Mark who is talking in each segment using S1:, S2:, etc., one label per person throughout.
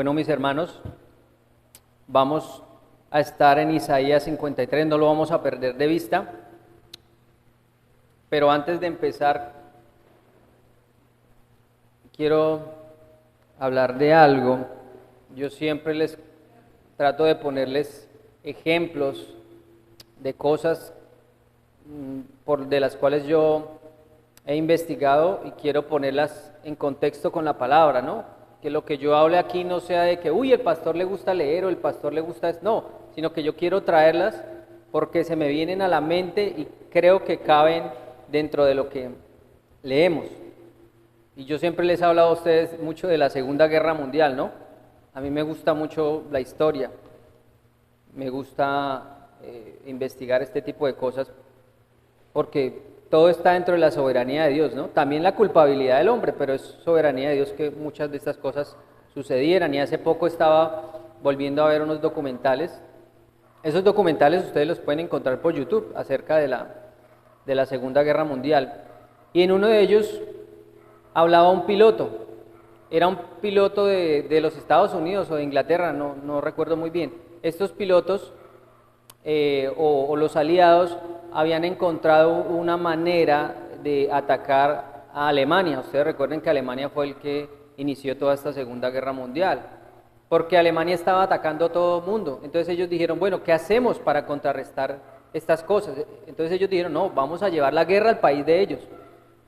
S1: Bueno, mis hermanos, vamos a estar en Isaías 53, no lo vamos a perder de vista, pero antes de empezar, quiero hablar de algo. Yo siempre les trato de ponerles ejemplos de cosas de las cuales yo he investigado y quiero ponerlas en contexto con la palabra, ¿no? Que lo que yo hable aquí no sea de que, uy, el pastor le gusta leer o el pastor le gusta esto, no, sino que yo quiero traerlas porque se me vienen a la mente y creo que caben dentro de lo que leemos. Y yo siempre les he hablado a ustedes mucho de la Segunda Guerra Mundial, ¿no? A mí me gusta mucho la historia, me gusta investigar este tipo de cosas porque todo está dentro de la soberanía de Dios, ¿no? También la culpabilidad del hombre, pero es soberanía de Dios que muchas de estas cosas sucedieran. Y hace poco estaba volviendo a ver unos documentales. Esos documentales ustedes los pueden encontrar por YouTube acerca de la Segunda Guerra Mundial. Y en uno de ellos hablaba un piloto. Era un piloto de los Estados Unidos o de Inglaterra, no recuerdo muy bien. Estos pilotos o los aliados habían encontrado una manera de atacar a Alemania. Ustedes recuerden que Alemania fue el que inició toda esta Segunda Guerra Mundial, porque Alemania estaba atacando a todo el mundo. Entonces ellos dijeron, bueno, ¿qué hacemos para contrarrestar estas cosas? Entonces ellos dijeron, no, vamos a llevar la guerra al país de ellos,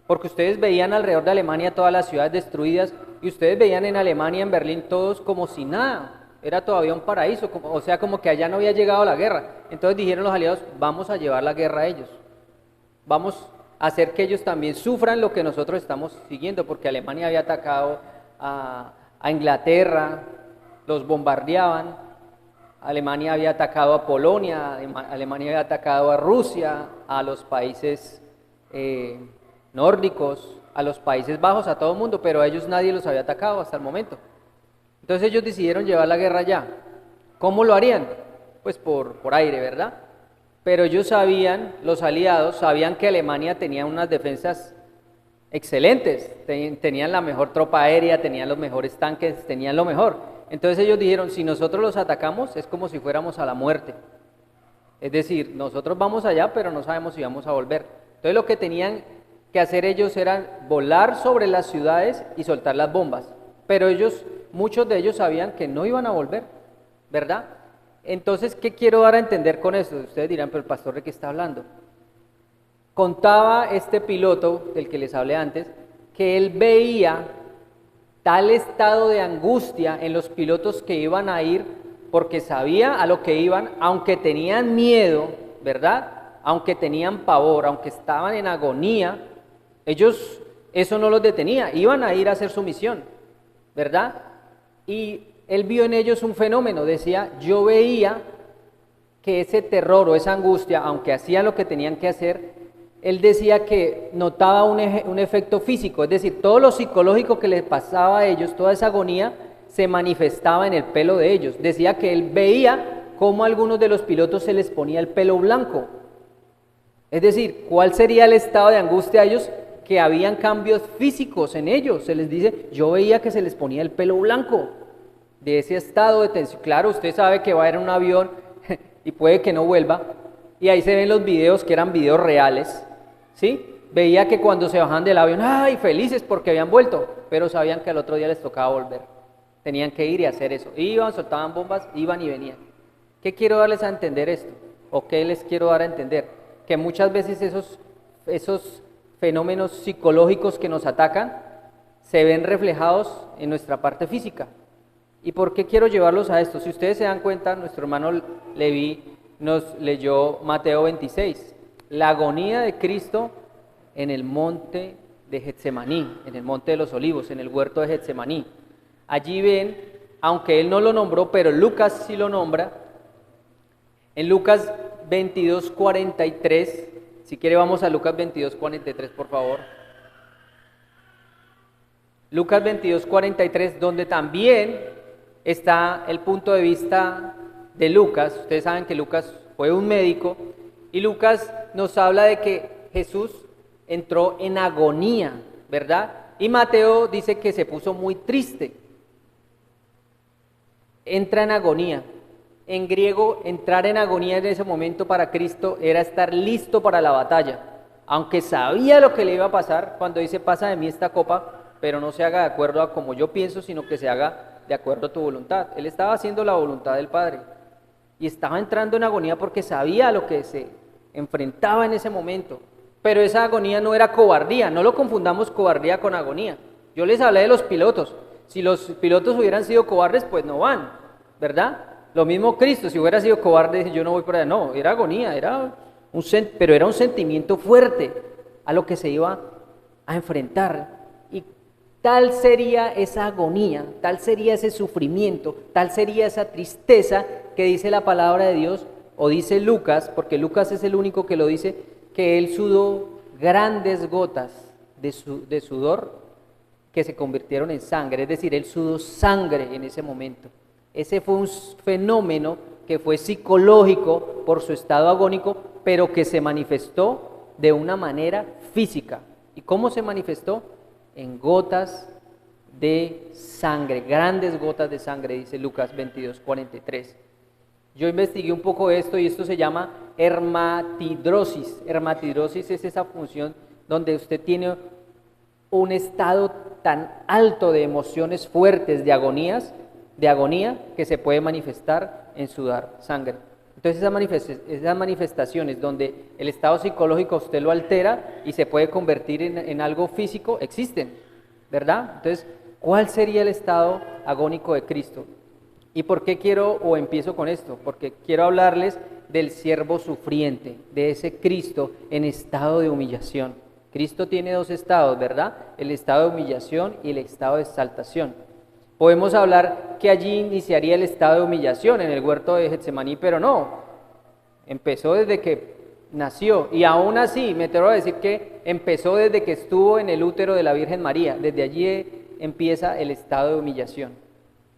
S1: porque ustedes veían alrededor de Alemania todas las ciudades destruidas y ustedes veían en Alemania, en Berlín, todos como si nada. Era todavía un paraíso, o sea, como que allá no había llegado la guerra. Entonces dijeron los aliados, vamos a llevar la guerra a ellos. Vamos a hacer que ellos también sufran lo que nosotros estamos siguiendo, porque Alemania había atacado a Inglaterra, los bombardeaban. Alemania había atacado a Polonia, Alemania había atacado a Rusia, a los países nórdicos, a los Países Bajos, a todo el mundo, pero a ellos nadie los había atacado hasta el momento. Entonces ellos decidieron llevar la guerra allá. ¿Cómo lo harían? Pues por aire, ¿verdad? Pero ellos sabían, los aliados sabían que Alemania tenía unas defensas excelentes, tenían la mejor tropa aérea, tenían los mejores tanques, tenían lo mejor. Entonces ellos dijeron, si nosotros los atacamos es como si fuéramos a la muerte. Es decir, nosotros vamos allá, pero no sabemos si vamos a volver. Entonces lo que tenían que hacer ellos era volar sobre las ciudades y soltar las bombas. Pero muchos de ellos sabían que no iban a volver, ¿verdad? Entonces, ¿qué quiero dar a entender con esto? Ustedes dirán, pero el pastor, ¿de qué está hablando? Contaba este piloto, del que les hablé antes, que él veía tal estado de angustia en los pilotos que iban a ir, porque sabía a lo que iban, aunque tenían miedo, ¿verdad? Aunque tenían pavor, aunque estaban en agonía, ellos, eso no los detenía, iban a ir a hacer su misión, ¿verdad? Y él vio en ellos un fenómeno, decía, yo veía que ese terror o esa angustia, aunque hacían lo que tenían que hacer, él decía que notaba un efecto físico, es decir, todo lo psicológico que les pasaba a ellos, toda esa agonía, se manifestaba en el pelo de ellos. Decía que él veía cómo a algunos de los pilotos se les ponía el pelo blanco. Es decir, ¿cuál sería el estado de angustia a ellos? Que habían cambios físicos en ellos. Se les dice, yo veía que se les ponía el pelo blanco de ese estado de tensión. Claro, usted sabe que va a ir en un avión y puede que no vuelva, y ahí se ven los videos que eran videos reales, ¿sí? Veía que cuando se bajaban del avión, ¡ay, felices porque habían vuelto! Pero sabían que al otro día les tocaba volver. Tenían que ir y hacer eso. Iban, soltaban bombas, iban y venían. ¿Qué quiero darles a entender esto? ¿O qué les quiero dar a entender? Que muchas veces esos fenómenos psicológicos que nos atacan se ven reflejados en nuestra parte física. ¿Y por qué quiero llevarlos a esto? Si ustedes se dan cuenta, nuestro hermano Leví nos leyó Mateo 26, la agonía de Cristo en el monte de Getsemaní, en el monte de los olivos, en el huerto de Getsemaní. Allí ven, aunque él no lo nombró, pero Lucas sí lo nombra, en Lucas 22:43, si quiere vamos a Lucas 22:43, por favor. Lucas 22:43, donde también está el punto de vista de Lucas. Ustedes saben que Lucas fue un médico y Lucas nos habla de que Jesús entró en agonía, ¿verdad? Y Mateo dice que se puso muy triste. entra en agonía. En griego, entrar en agonía en ese momento para Cristo era estar listo para la batalla. Aunque sabía lo que le iba a pasar, cuando dice pasa de mí esta copa, pero no se haga de acuerdo a como yo pienso, sino que se haga de acuerdo a tu voluntad. Él estaba haciendo la voluntad del Padre y estaba entrando en agonía porque sabía a lo que se enfrentaba en ese momento. Pero esa agonía no era cobardía, no lo confundamos cobardía con agonía. Yo les hablé de los pilotos. Si los pilotos hubieran sido cobardes, pues no van, ¿verdad? Lo mismo Cristo, si hubiera sido cobarde, dice, yo no voy por allá. No, era agonía, pero era un sentimiento fuerte a lo que se iba a enfrentar. Y tal sería esa agonía, tal sería ese sufrimiento, tal sería esa tristeza que dice la palabra de Dios, o dice Lucas, porque Lucas es el único que lo dice, que él sudó grandes gotas de sudor que se convirtieron en sangre, es decir, él sudó sangre en ese momento. Ese fue un fenómeno que fue psicológico por su estado agónico, pero que se manifestó de una manera física. ¿Y cómo se manifestó? En gotas de sangre, grandes gotas de sangre, dice Lucas 22:43. Yo investigué un poco esto y esto se llama hermatidrosis. Hermatidrosis es esa función donde usted tiene un estado tan alto de emociones fuertes, de agonía, que se puede manifestar en sudar sangre. Entonces esas manifestaciones donde el estado psicológico usted lo altera y se puede convertir en algo físico, existen, ¿verdad? Entonces, ¿cuál sería el estado agónico de Cristo? ¿Y por qué empiezo con esto? Porque quiero hablarles del siervo sufriente, de ese Cristo en estado de humillación. Cristo tiene dos estados, ¿verdad? El estado de humillación y el estado de exaltación. Podemos hablar que allí iniciaría el estado de humillación en el huerto de Getsemaní, pero no. Empezó desde que nació y aún así me atrevo a decir que empezó desde que estuvo en el útero de la Virgen María. Desde allí empieza el estado de humillación.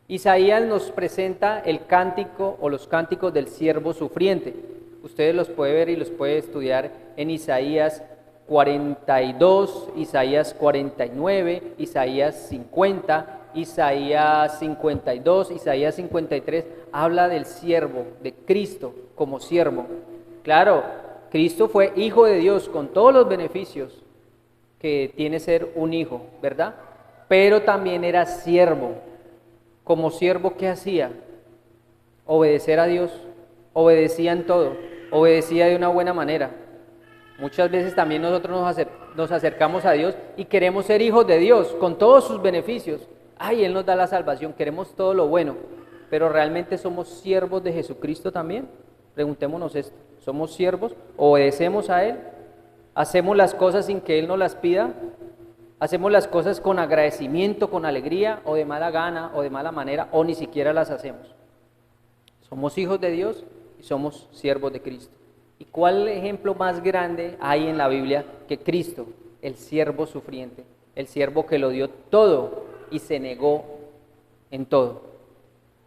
S1: Isaías nos presenta el cántico o los cánticos del siervo sufriente. Ustedes los pueden ver y los pueden estudiar en Isaías 42, Isaías 49, Isaías 50, Isaías 52, Isaías 53, habla del siervo, de Cristo como siervo. Claro, Cristo fue hijo de Dios con todos los beneficios que tiene ser un hijo, ¿verdad? Pero también era siervo. Como siervo, ¿qué hacía? Obedecer a Dios, obedecía en todo, obedecía de una buena manera. Muchas veces también nosotros nos acercamos a Dios y queremos ser hijos de Dios con todos sus beneficios. Ay, Él nos da la salvación, queremos todo lo bueno, pero ¿realmente somos siervos de Jesucristo también? Preguntémonos esto, ¿somos siervos? ¿Obedecemos a Él? ¿Hacemos las cosas sin que Él nos las pida? ¿Hacemos las cosas con agradecimiento, con alegría, o de mala gana, o de mala manera, o ni siquiera las hacemos? Somos hijos de Dios y somos siervos de Cristo. ¿Y cuál ejemplo más grande hay en la Biblia que Cristo, el siervo sufriente, el siervo que lo dio todo y se negó en todo?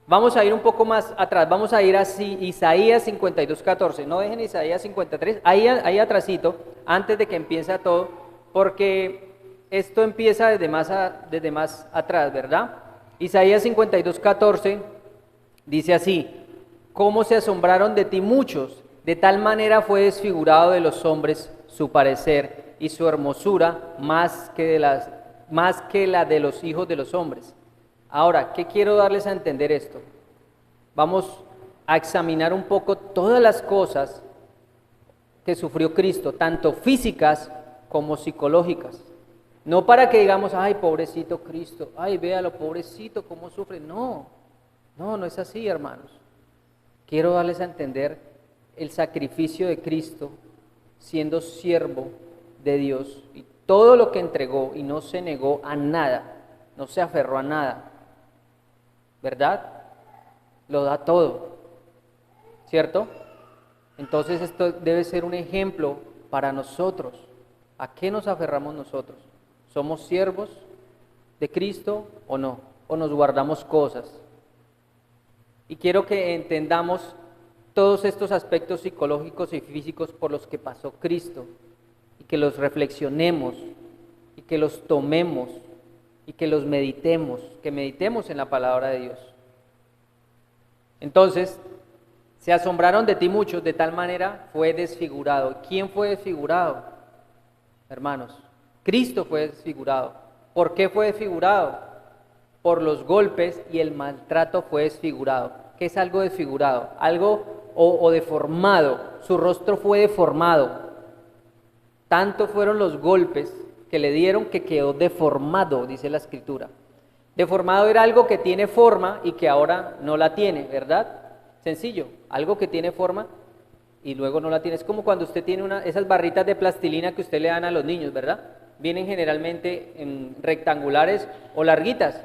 S1: Vamos a ir un poco más atrás, vamos a ir a Isaías 52:14, no dejen Isaías 53, ahí atrasito, antes de que empiece todo, porque esto empieza desde más atrás, ¿verdad? Isaías 52:14 dice así: ¿cómo se asombraron de ti muchos? De tal manera fue desfigurado de los hombres su parecer y su hermosura más que la de los hijos de los hombres. Ahora, ¿qué quiero darles a entender esto? Vamos a examinar un poco todas las cosas que sufrió Cristo, tanto físicas como psicológicas. No para que digamos, ay, pobrecito Cristo, ay, véalo, pobrecito, cómo sufre. No es así, hermanos. Quiero darles a entender el sacrificio de Cristo siendo siervo de Dios y todo lo que entregó y no se negó a nada, no se aferró a nada, ¿verdad? Lo da todo, ¿cierto? Entonces esto debe ser un ejemplo para nosotros. ¿A qué nos aferramos nosotros? ¿Somos siervos de Cristo o no? ¿O nos guardamos cosas? Y quiero que entendamos todos estos aspectos psicológicos y físicos por los que pasó Cristo y que los reflexionemos y que los tomemos y que los meditemos, que meditemos en la palabra de Dios. Entonces, se asombraron de ti muchos, de tal manera fue desfigurado. ¿Quién fue desfigurado, hermanos? Cristo fue desfigurado. ¿Por qué fue desfigurado? Por los golpes y el maltrato fue desfigurado. ¿Qué es algo desfigurado? Algo o deformado. Su rostro fue deformado. Tanto fueron los golpes que le dieron que quedó deformado, dice la Escritura. Deformado era algo que tiene forma y que ahora no la tiene, ¿verdad? Sencillo, algo que tiene forma y luego no la tiene. Es como cuando usted tiene esas barritas de plastilina que usted le dan a los niños, ¿verdad? Vienen generalmente en rectangulares o larguitas.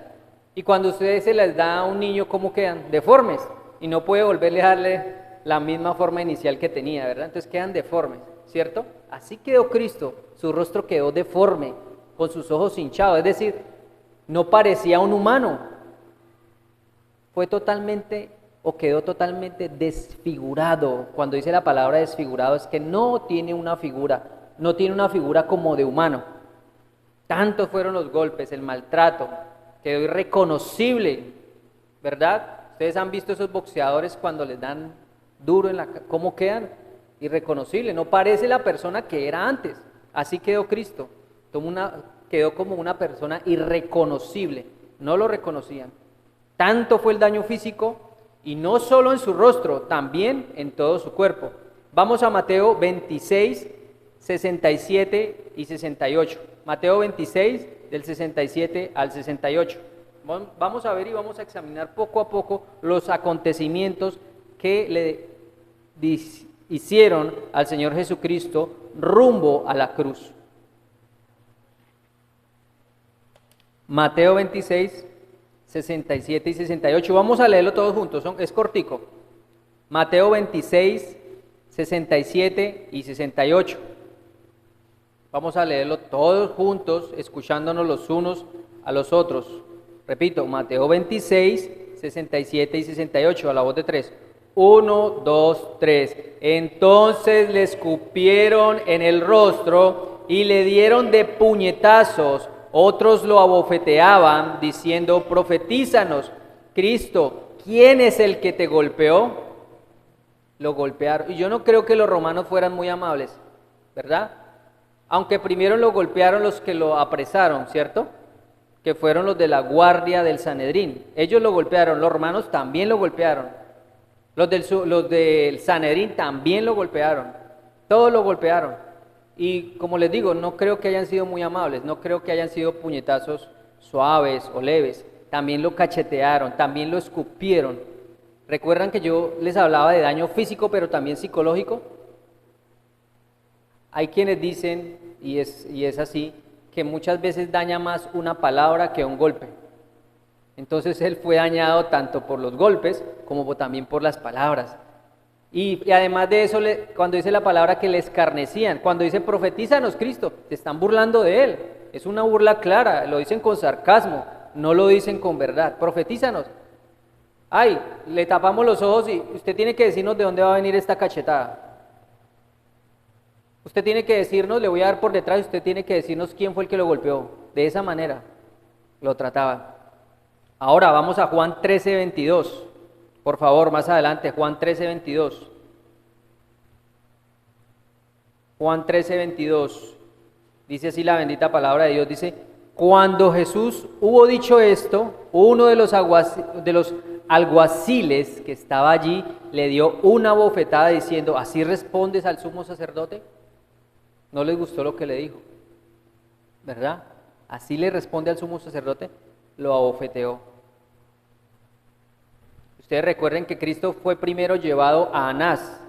S1: Y cuando usted se las da a un niño, ¿cómo quedan? Deformes. Y no puede volverle a darle la misma forma inicial que tenía, ¿verdad? Entonces quedan deformes, ¿cierto? Así quedó Cristo, su rostro quedó deforme, con sus ojos hinchados, es decir, no parecía un humano. Fue totalmente o quedó totalmente desfigurado. Cuando dice la palabra desfigurado es que no tiene una figura como de humano. Tantos fueron los golpes, el maltrato, quedó irreconocible, ¿verdad? Ustedes han visto esos boxeadores cuando les dan duro en ¿cómo quedan? Irreconocible, no parece la persona que era antes. Así quedó Cristo, quedó como una persona irreconocible, no lo reconocían. Tanto fue el daño físico, y no solo en su rostro, también en todo su cuerpo. Vamos a Mateo 26, 67 y 68. Mateo 26, del 67 al 68. Vamos a ver y vamos a examinar poco a poco los acontecimientos que le hicieron al Señor Jesucristo rumbo a la cruz. Mateo 26, 67 y 68. Vamos a leerlo todos juntos, es cortico. Mateo 26, 67 y 68. Vamos a leerlo todos juntos, escuchándonos los unos a los otros. Repito, Mateo 26, 67 y 68, a la voz de tres. 1, 2, 3. Entonces le escupieron en el rostro y le dieron de puñetazos. Otros lo abofeteaban diciendo, profetízanos, Cristo, ¿quién es el que te golpeó? Lo golpearon. Y yo no creo que los romanos fueran muy amables, ¿verdad? Aunque primero lo golpearon los que lo apresaron, ¿cierto? Que fueron los de la guardia del Sanedrín. Ellos lo golpearon, los romanos también lo golpearon. Los del Sanedrín también lo golpearon. Todos lo golpearon. Y como les digo, no creo que hayan sido muy amables, no creo que hayan sido puñetazos suaves o leves. También lo cachetearon, también lo escupieron. ¿Recuerdan que yo les hablaba de daño físico, pero también psicológico? Hay quienes dicen, y es así, que muchas veces daña más una palabra que un golpe. Entonces él fue dañado tanto por los golpes como también por las palabras. Y además de eso, cuando dice la palabra que le escarnecían, cuando dice profetízanos Cristo, se están burlando de él. Es una burla clara, lo dicen con sarcasmo, no lo dicen con verdad. Profetízanos. Ay, le tapamos los ojos y usted tiene que decirnos de dónde va a venir esta cachetada. Usted tiene que decirnos, le voy a dar por detrás, usted tiene que decirnos quién fue el que lo golpeó. De esa manera lo trataban. Ahora vamos a Juan 13, 22. Por favor, más adelante, Juan 13, 22. Juan 13, 22. Dice así la bendita palabra de Dios, dice, cuando Jesús hubo dicho esto, uno de los alguaciles que estaba allí le dio una bofetada diciendo, ¿así respondes al sumo sacerdote? No les gustó lo que le dijo, ¿verdad? Así le responde al sumo sacerdote, lo abofeteó. Ustedes recuerden que Cristo fue primero llevado a Anás,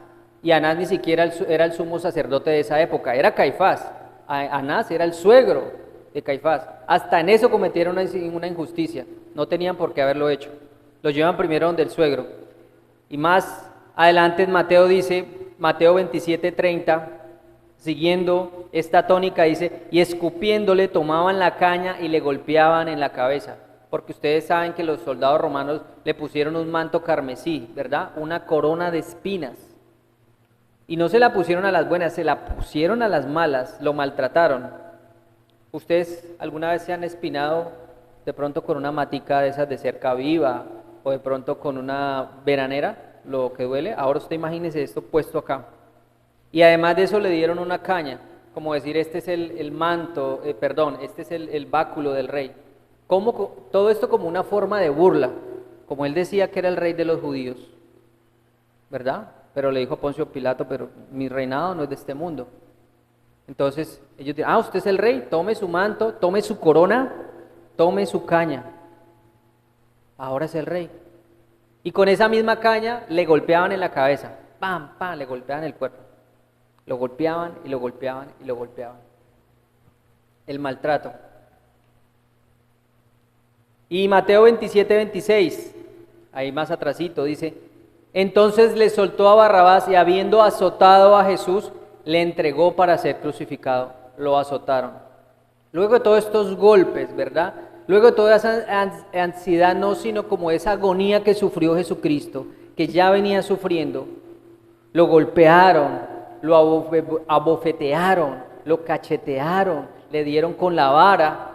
S1: y Anás ni siquiera era el sumo sacerdote de esa época, era Caifás. Anás era el suegro de Caifás. Hasta en eso cometieron una injusticia, no tenían por qué haberlo hecho. Lo llevan primero donde el suegro. Y más adelante en Mateo dice, Mateo 27, 30, siguiendo esta tónica dice, y escupiéndole tomaban la caña y le golpeaban en la cabeza. Porque ustedes saben que los soldados romanos le pusieron un manto carmesí, ¿verdad? Una corona de espinas. Y no se la pusieron a las buenas, se la pusieron a las malas, lo maltrataron. ¿Ustedes alguna vez se han espinado de pronto con una matica de esas de cerca viva o de pronto con una veranera, lo que duele. Ahora usted imagínese esto puesto acá. Y además de eso le dieron una caña, como decir, este es el manto, perdón, este es el báculo del rey. Todo esto como una forma de burla, como él decía que era el rey de los judíos, ¿verdad? Pero le dijo a Poncio Pilato, pero mi reinado no es de este mundo. Entonces ellos dijeron, usted es el rey, tome su manto, tome su corona, tome su caña. Ahora es el rey. Y con esa misma caña le golpeaban en la cabeza, pam, pam, le golpeaban el cuerpo. Lo golpeaban y lo golpeaban y lo golpeaban. El maltrato. Y Mateo 27:26, ahí más atrasito, dice, entonces le soltó a Barrabás y habiendo azotado a Jesús, le entregó para ser crucificado. Lo azotaron. Luego de todos estos golpes, ¿verdad? Luego de toda esa ansiedad, no sino como esa agonía que sufrió Jesucristo, que ya venía sufriendo, lo golpearon, lo abofetearon, lo cachetearon, le dieron con la vara,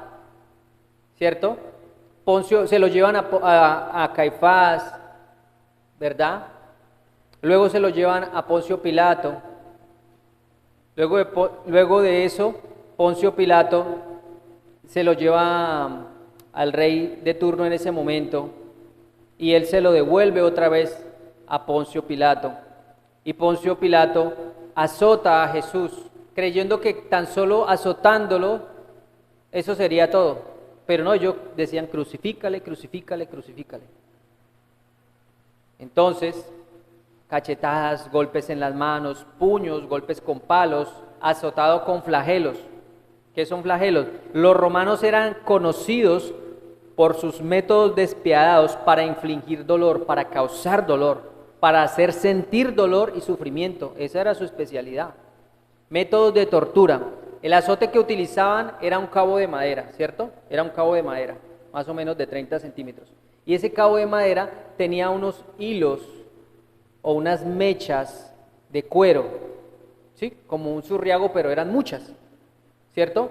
S1: ¿cierto? Poncio, se lo llevan a Caifás, ¿verdad? Luego se lo llevan a Poncio Pilato. Luego de eso, Poncio Pilato se lo lleva al rey de turno en ese momento y él se lo devuelve otra vez a Poncio Pilato. Y Poncio Pilato azota a Jesús, creyendo que tan solo azotándolo, eso sería todo. Pero no, ellos decían crucifícale, crucifícale, crucifícale. Entonces, cachetadas, golpes en las manos, puños, golpes con palos, azotado con flagelos. ¿Qué son flagelos? Los romanos eran conocidos por sus métodos despiadados para infligir dolor, para causar dolor, para hacer sentir dolor y sufrimiento. Esa era su especialidad. Métodos de tortura. El azote que utilizaban era un cabo de madera, ¿cierto? Era un cabo de madera, más o menos de 30 centímetros. Y ese cabo de madera tenía unos hilos o unas mechas de cuero, ¿sí? Como un surriago, pero eran muchas, ¿cierto?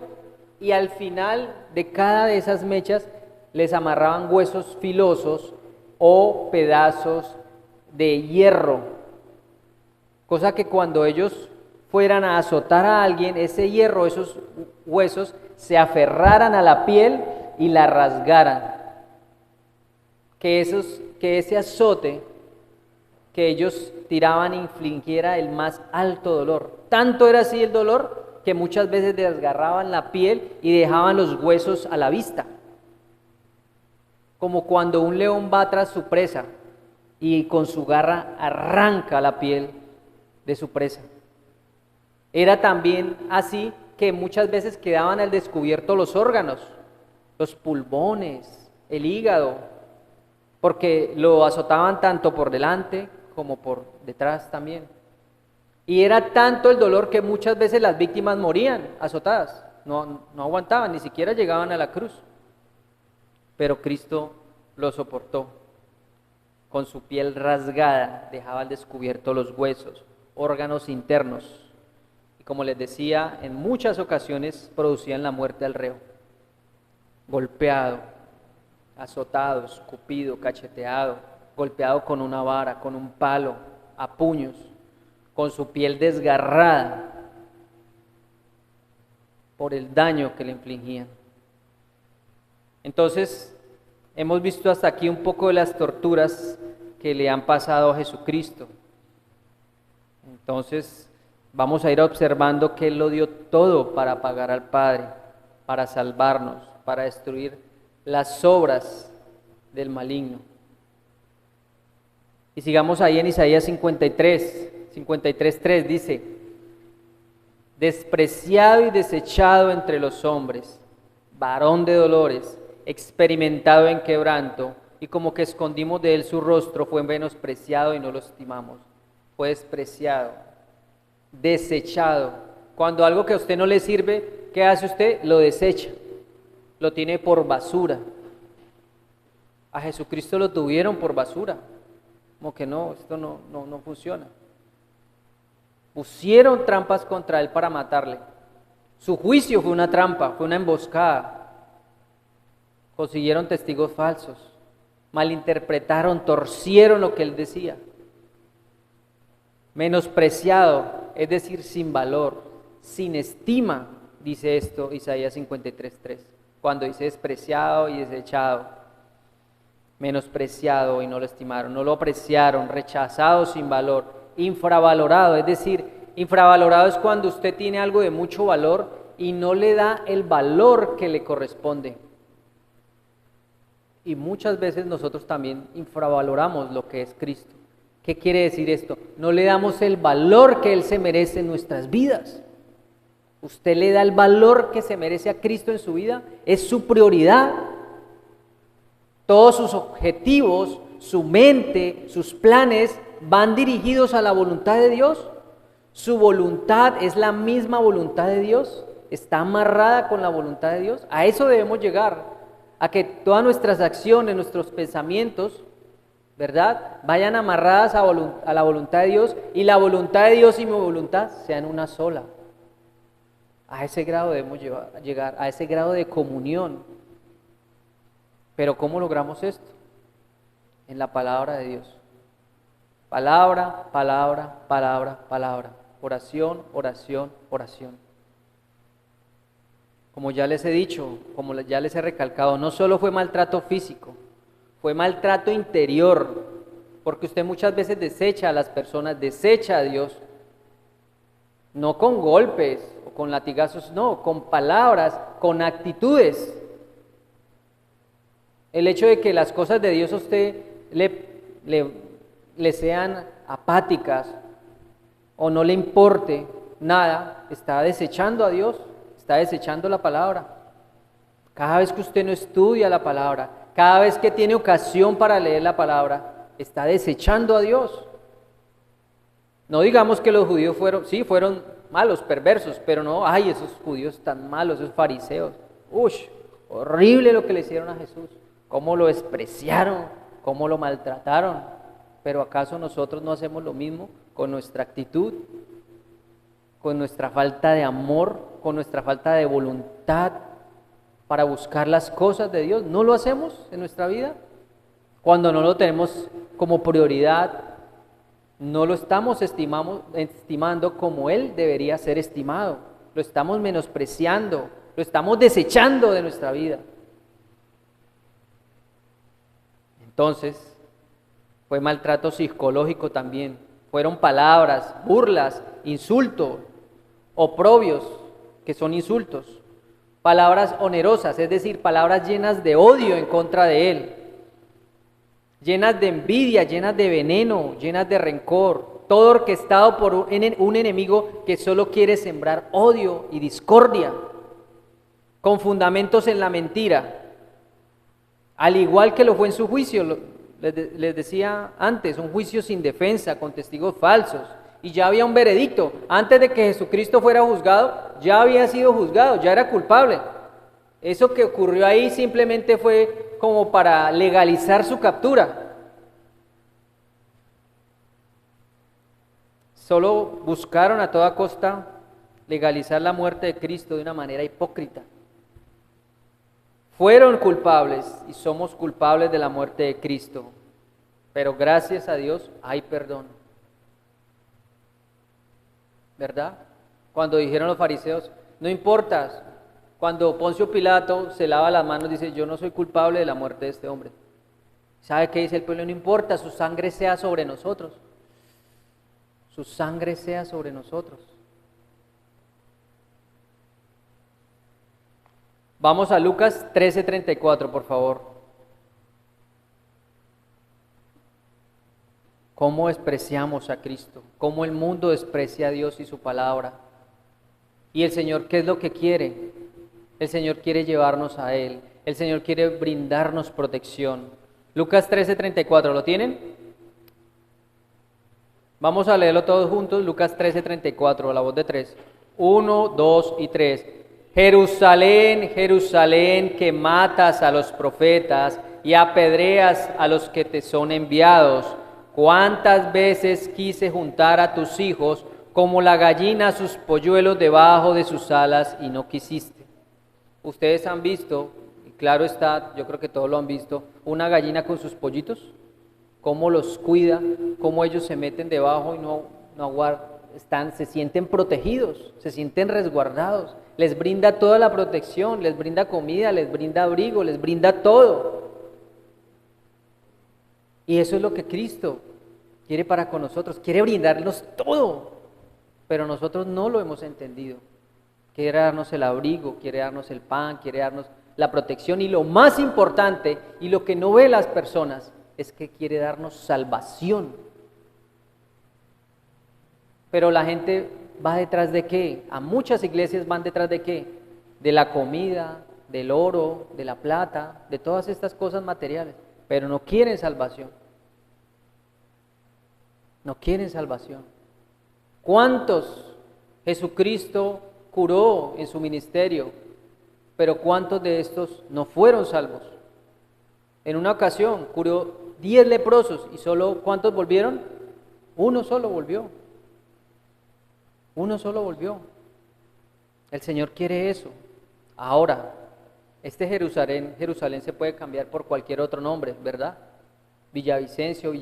S1: Y al final de cada de esas mechas les amarraban huesos filosos o pedazos de hierro, cosa que cuando ellos fueran a azotar a alguien, ese hierro, esos huesos, se aferraran a la piel y la rasgaran. Que ese azote que ellos tiraban infligiera el más alto dolor. Tanto era así el dolor que muchas veces desgarraban la piel y dejaban los huesos a la vista. Como cuando un león va tras su presa y con su garra arranca la piel de su presa. Era también así que muchas veces quedaban al descubierto los órganos, los pulmones, el hígado, porque lo azotaban tanto por delante como por detrás también. Y era tanto el dolor que muchas veces las víctimas morían azotadas, no aguantaban, ni siquiera llegaban a la cruz. Pero Cristo lo soportó. Con su piel rasgada dejaba al descubierto los huesos, órganos internos. Y como les decía, en muchas ocasiones producían la muerte al reo. Golpeado, azotado, escupido, cacheteado, golpeado con una vara, con un palo, a puños, con su piel desgarrada por el daño que le infligían. Entonces, hemos visto hasta aquí un poco de las torturas que le han pasado a Jesucristo. Entonces, vamos a ir observando que Él lo dio todo para pagar al Padre, para salvarnos, para destruir las obras del maligno. Y sigamos ahí en Isaías 53:3 dice, despreciado y desechado entre los hombres, varón de dolores, experimentado en quebranto, y como que escondimos de él su rostro, fue menospreciado y no lo estimamos. Fue despreciado, desechado. Cuando algo que a usted no le sirve, ¿qué hace usted? Lo desecha, lo tiene por basura. A Jesucristo lo tuvieron por basura, como que no, esto no funciona. Pusieron trampas contra él para matarle. Su juicio fue una trampa, fue una emboscada. Consiguieron testigos falsos, malinterpretaron, torcieron lo que él decía. Menospreciado, es decir, sin valor, sin estima, dice esto Isaías 53:3, cuando dice despreciado y desechado, menospreciado y no lo estimaron, no lo apreciaron, rechazado sin valor, infravalorado, es decir, infravalorado es cuando usted tiene algo de mucho valor y no le da el valor que le corresponde. Y muchas veces nosotros también infravaloramos lo que es Cristo. ¿Qué quiere decir esto? No le damos el valor que Él se merece en nuestras vidas. ¿Usted le da el valor que se merece a Cristo en su vida? ¿Es su prioridad? Todos sus objetivos, su mente, sus planes van dirigidos a la voluntad de Dios. ¿Su voluntad es la misma voluntad de Dios? ¿Está amarrada con la voluntad de Dios? A eso debemos llegar, a que todas nuestras acciones, nuestros pensamientos, ¿verdad?, vayan amarradas a la voluntad de Dios, y la voluntad de Dios y mi voluntad sean una sola. A ese grado debemos llegar, a ese grado de comunión. Pero ¿cómo logramos esto? En la palabra de Dios. Palabra, palabra, palabra, palabra. Oración, oración, oración. Como ya les he dicho, como ya les he recalcado, no solo fue maltrato físico, fue maltrato interior, porque usted muchas veces desecha a las personas, desecha a Dios, no con golpes o con latigazos, no, con palabras, con actitudes. El hecho de que las cosas de Dios a usted le sean apáticas o no le importe nada, está desechando a Dios, está desechando la palabra. Cada vez que usted no estudia la palabra, cada vez que tiene ocasión para leer la palabra, está desechando a Dios. No digamos que los judíos fueron malos, perversos, pero no, ay, esos judíos tan malos, esos fariseos. Horrible lo que le hicieron a Jesús. Cómo lo despreciaron, cómo lo maltrataron. Pero ¿acaso nosotros no hacemos lo mismo con nuestra actitud, con nuestra falta de amor, con nuestra falta de voluntad para buscar las cosas de Dios? ¿No lo hacemos en nuestra vida? Cuando no lo tenemos como prioridad, no lo estamos estimando como Él debería ser estimado. Lo estamos menospreciando, lo estamos desechando de nuestra vida. Entonces, fue maltrato psicológico también. Fueron palabras, burlas, insultos, oprobios, que son insultos. Palabras onerosas, es decir, palabras llenas de odio en contra de Él. Llenas de envidia, llenas de veneno, llenas de rencor. Todo orquestado por un enemigo que solo quiere sembrar odio y discordia, con fundamentos en la mentira. Al igual que lo fue en su juicio, les decía antes, un juicio sin defensa, con testigos falsos, y ya había un veredicto. Antes de que Jesucristo fuera juzgado, ya había sido juzgado, ya era culpable. Eso que ocurrió ahí simplemente fue como para legalizar su captura. Solo buscaron a toda costa legalizar la muerte de Cristo de una manera hipócrita. Fueron culpables y somos culpables de la muerte de Cristo, pero gracias a Dios hay perdón. ¿Verdad? Cuando dijeron los fariseos, no importa, cuando Poncio Pilato se lava las manos, dice, yo no soy culpable de la muerte de este hombre. ¿Sabe qué dice el pueblo? No importa, su sangre sea sobre nosotros. Su sangre sea sobre nosotros. Vamos a Lucas 13:34, por favor. ¿Cómo despreciamos a Cristo? ¿Cómo el mundo desprecia a Dios y su palabra? Y el Señor, ¿qué es lo que quiere? El Señor quiere llevarnos a Él. El Señor quiere brindarnos protección. Lucas 13:34, ¿lo tienen? Vamos a leerlo todos juntos. Lucas 13:34, a la voz de 3. 1, 2 y 3. Jerusalén, Jerusalén, que matas a los profetas y apedreas a los que te son enviados. ¿Cuántas veces quise juntar a tus hijos como la gallina a sus polluelos debajo de sus alas y no quisiste? Ustedes han visto, claro está, yo creo que todos lo han visto, una gallina con sus pollitos, cómo los cuida, cómo ellos se meten debajo y no se sienten protegidos, se sienten resguardados, les brinda toda la protección, les brinda comida, les brinda abrigo, les brinda todo. Y eso es lo que Cristo quiere para con nosotros, quiere brindarnos todo, pero nosotros no lo hemos entendido. Quiere darnos el abrigo, quiere darnos el pan, quiere darnos la protección, y lo más importante, y lo que no ve las personas, es que quiere darnos salvación. Pero la gente va detrás de ¿qué? A muchas iglesias van detrás de ¿qué? De la comida, del oro, de la plata, de todas estas cosas materiales, pero no quieren salvación. No quieren salvación. ¿Cuántos Jesucristo curó en su ministerio? Pero ¿cuántos de estos no fueron salvos? En una ocasión curó 10 leprosos y solo ¿cuántos volvieron? Uno solo volvió. Uno solo volvió. El Señor quiere eso. Ahora, este Jerusalén se puede cambiar por cualquier otro nombre, ¿verdad? Villavicencio,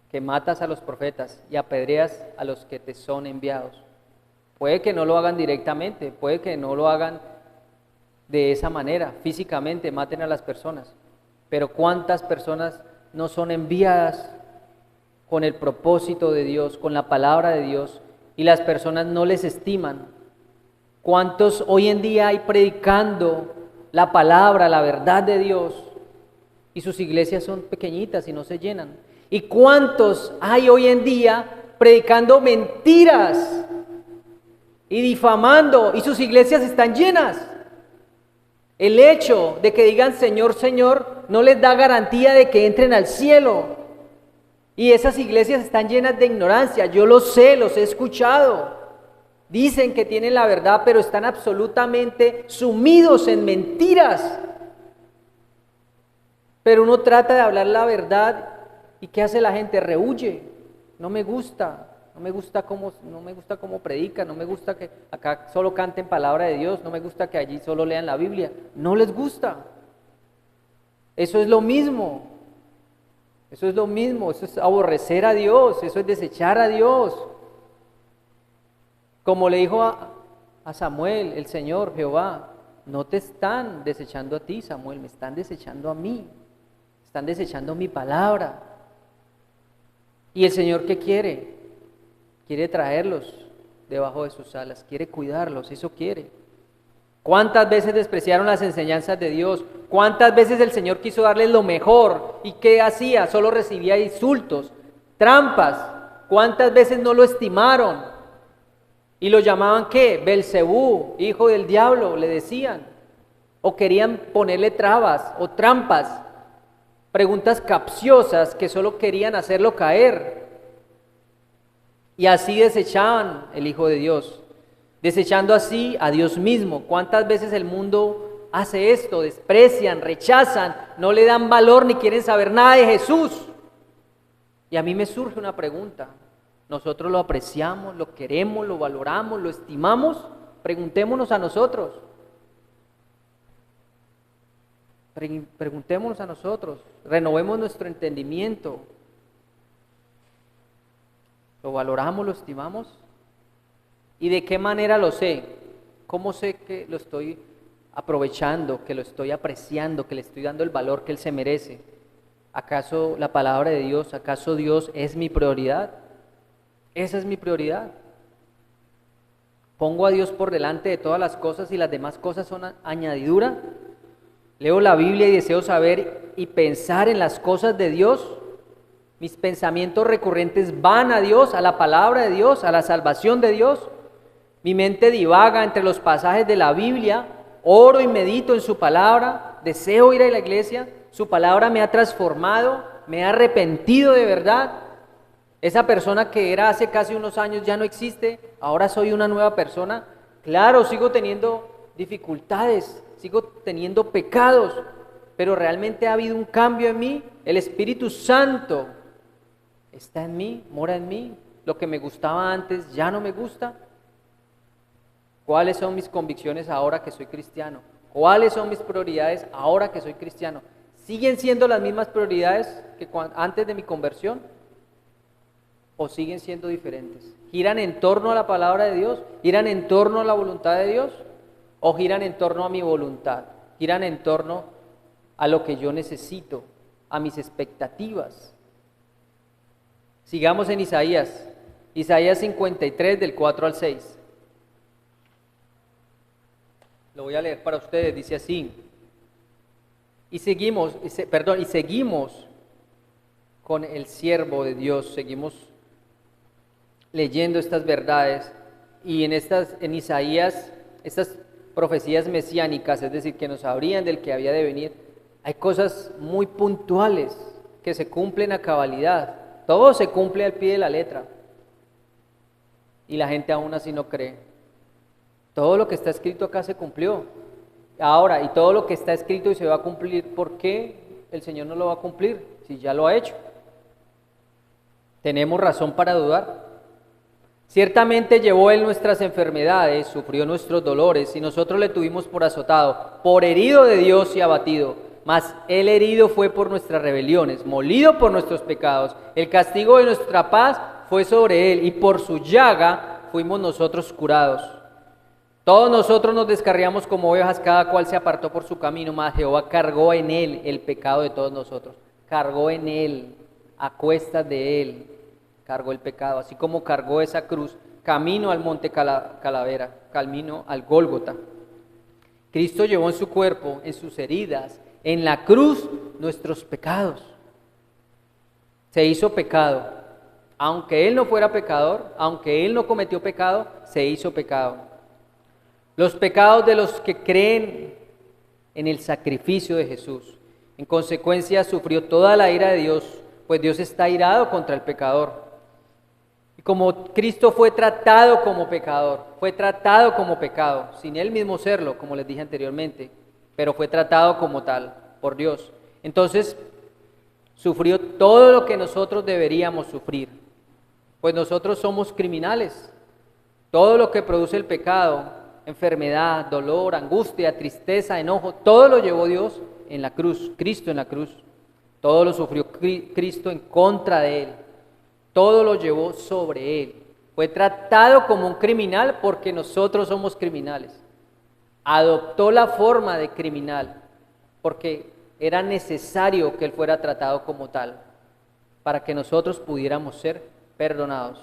S1: que matas a los profetas y apedreas a los que te son enviados. Puede que no lo hagan directamente, puede que no lo hagan de esa manera, físicamente maten a las personas, pero ¿cuántas personas no son enviadas con el propósito de Dios, con la palabra de Dios, y las personas no les estiman? ¿Cuántos hoy en día hay predicando la palabra, la verdad de Dios, y sus iglesias son pequeñitas y no se llenan? ¿Y cuántos hay hoy en día predicando mentiras y difamando, y sus iglesias están llenas? El hecho de que digan Señor, Señor, no les da garantía de que entren al cielo. Y esas iglesias están llenas de ignorancia. Yo lo sé, los he escuchado. Dicen que tienen la verdad, pero están absolutamente sumidos en mentiras. Pero uno trata de hablar la verdad, ¿y qué hace la gente? Rehuye. No me gusta cómo predican, no me gusta que acá solo canten palabra de Dios, no me gusta que allí solo lean la Biblia. No les gusta. Eso es lo mismo. Eso es aborrecer a Dios, eso es desechar a Dios. Como le dijo a Samuel, el Señor, Jehová, no te están desechando a ti, Samuel, me están desechando a mí, están desechando mi palabra. ¿Y el Señor qué quiere? Quiere traerlos debajo de sus alas, quiere cuidarlos, eso quiere. ¿Cuántas veces despreciaron las enseñanzas de Dios? ¿Cuántas veces el Señor quiso darles lo mejor? ¿Y qué hacía? Solo recibía insultos, trampas. ¿Cuántas veces no lo estimaron? Y lo llamaban ¿qué? Belcebú, hijo del diablo, le decían. O querían ponerle trabas o trampas, preguntas capciosas que solo querían hacerlo caer. Y así desechaban el Hijo de Dios, desechando así a Dios mismo. ¿Cuántas veces el mundo hace esto? Desprecian, rechazan, no le dan valor ni quieren saber nada de Jesús. Y a mí me surge una pregunta. ¿Nosotros lo apreciamos, lo queremos, lo valoramos, lo estimamos? Preguntémonos a nosotros. Preguntémonos a nosotros. Renovemos nuestro entendimiento. ¿Lo valoramos, lo estimamos? ¿Y de qué manera lo sé? ¿Cómo sé que lo estoy aprovechando, que lo estoy apreciando, que le estoy dando el valor que Él se merece? ¿Acaso la palabra de Dios, acaso Dios es mi prioridad? Esa es mi prioridad. ¿Pongo a Dios por delante de todas las cosas y las demás cosas son añadidura? ¿Leo la Biblia y deseo saber y pensar en las cosas de Dios? ¿Mis pensamientos recurrentes van a Dios, a la palabra de Dios, a la salvación de Dios? Mi mente divaga entre los pasajes de la Biblia, oro y medito en su palabra, deseo ir a la iglesia, su palabra me ha transformado, me ha arrepentido de verdad. Esa persona que era hace casi unos años ya no existe, ahora soy una nueva persona. Claro, sigo teniendo dificultades, sigo teniendo pecados, pero realmente ha habido un cambio en mí. El Espíritu Santo está en mí, mora en mí. Lo que me gustaba antes ya no me gusta. ¿Cuáles son mis convicciones ahora que soy cristiano? ¿Cuáles son mis prioridades ahora que soy cristiano? ¿Siguen siendo las mismas prioridades que antes de mi conversión? ¿O siguen siendo diferentes? ¿Giran en torno a la palabra de Dios? ¿Giran en torno a la voluntad de Dios? ¿O giran en torno a mi voluntad? ¿Giran en torno a lo que yo necesito, a mis expectativas? Sigamos en Isaías 53 del 4 al 6. Lo voy a leer para ustedes, dice así. Y seguimos con el siervo de Dios, seguimos leyendo estas verdades y en Isaías, estas profecías mesiánicas, es decir, que nos habrían del que había de venir, hay cosas muy puntuales que se cumplen a cabalidad, todo se cumple al pie de la letra y la gente aún así no cree. Todo lo que está escrito acá se cumplió. Ahora, y todo lo que está escrito y se va a cumplir, ¿por qué el Señor no lo va a cumplir si ya lo ha hecho? ¿Tenemos razón para dudar? Ciertamente llevó Él nuestras enfermedades, sufrió nuestros dolores, y nosotros le tuvimos por azotado, por herido de Dios y abatido. Mas Él herido fue por nuestras rebeliones, molido por nuestros pecados. El castigo de nuestra paz fue sobre Él, y por su llaga fuimos nosotros curados. Todos nosotros nos descarriamos como ovejas, cada cual se apartó por su camino, mas Jehová cargó en Él el pecado de todos nosotros. Cargó en Él, a cuestas de Él, cargó el pecado, así como cargó esa cruz, camino al monte Calavera, camino al Gólgota. Cristo llevó en su cuerpo, en sus heridas, en la cruz, nuestros pecados. Se hizo pecado. Aunque Él no fuera pecador, aunque Él no cometió pecado, se hizo pecado. Los pecados de los que creen en el sacrificio de Jesús. En consecuencia, sufrió toda la ira de Dios, pues Dios está irado contra el pecador. Y como Cristo fue tratado como pecador, fue tratado como pecado, sin Él mismo serlo, como les dije anteriormente, pero fue tratado como tal por Dios. Entonces, sufrió todo lo que nosotros deberíamos sufrir, pues nosotros somos criminales. Todo lo que produce el pecado, enfermedad, dolor, angustia, tristeza, enojo, todo lo llevó Dios en la cruz, Cristo en la cruz. Todo lo sufrió Cristo en contra de Él. Todo lo llevó sobre Él. Fue tratado como un criminal porque nosotros somos criminales. Adoptó la forma de criminal porque era necesario que Él fuera tratado como tal para que nosotros pudiéramos ser perdonados.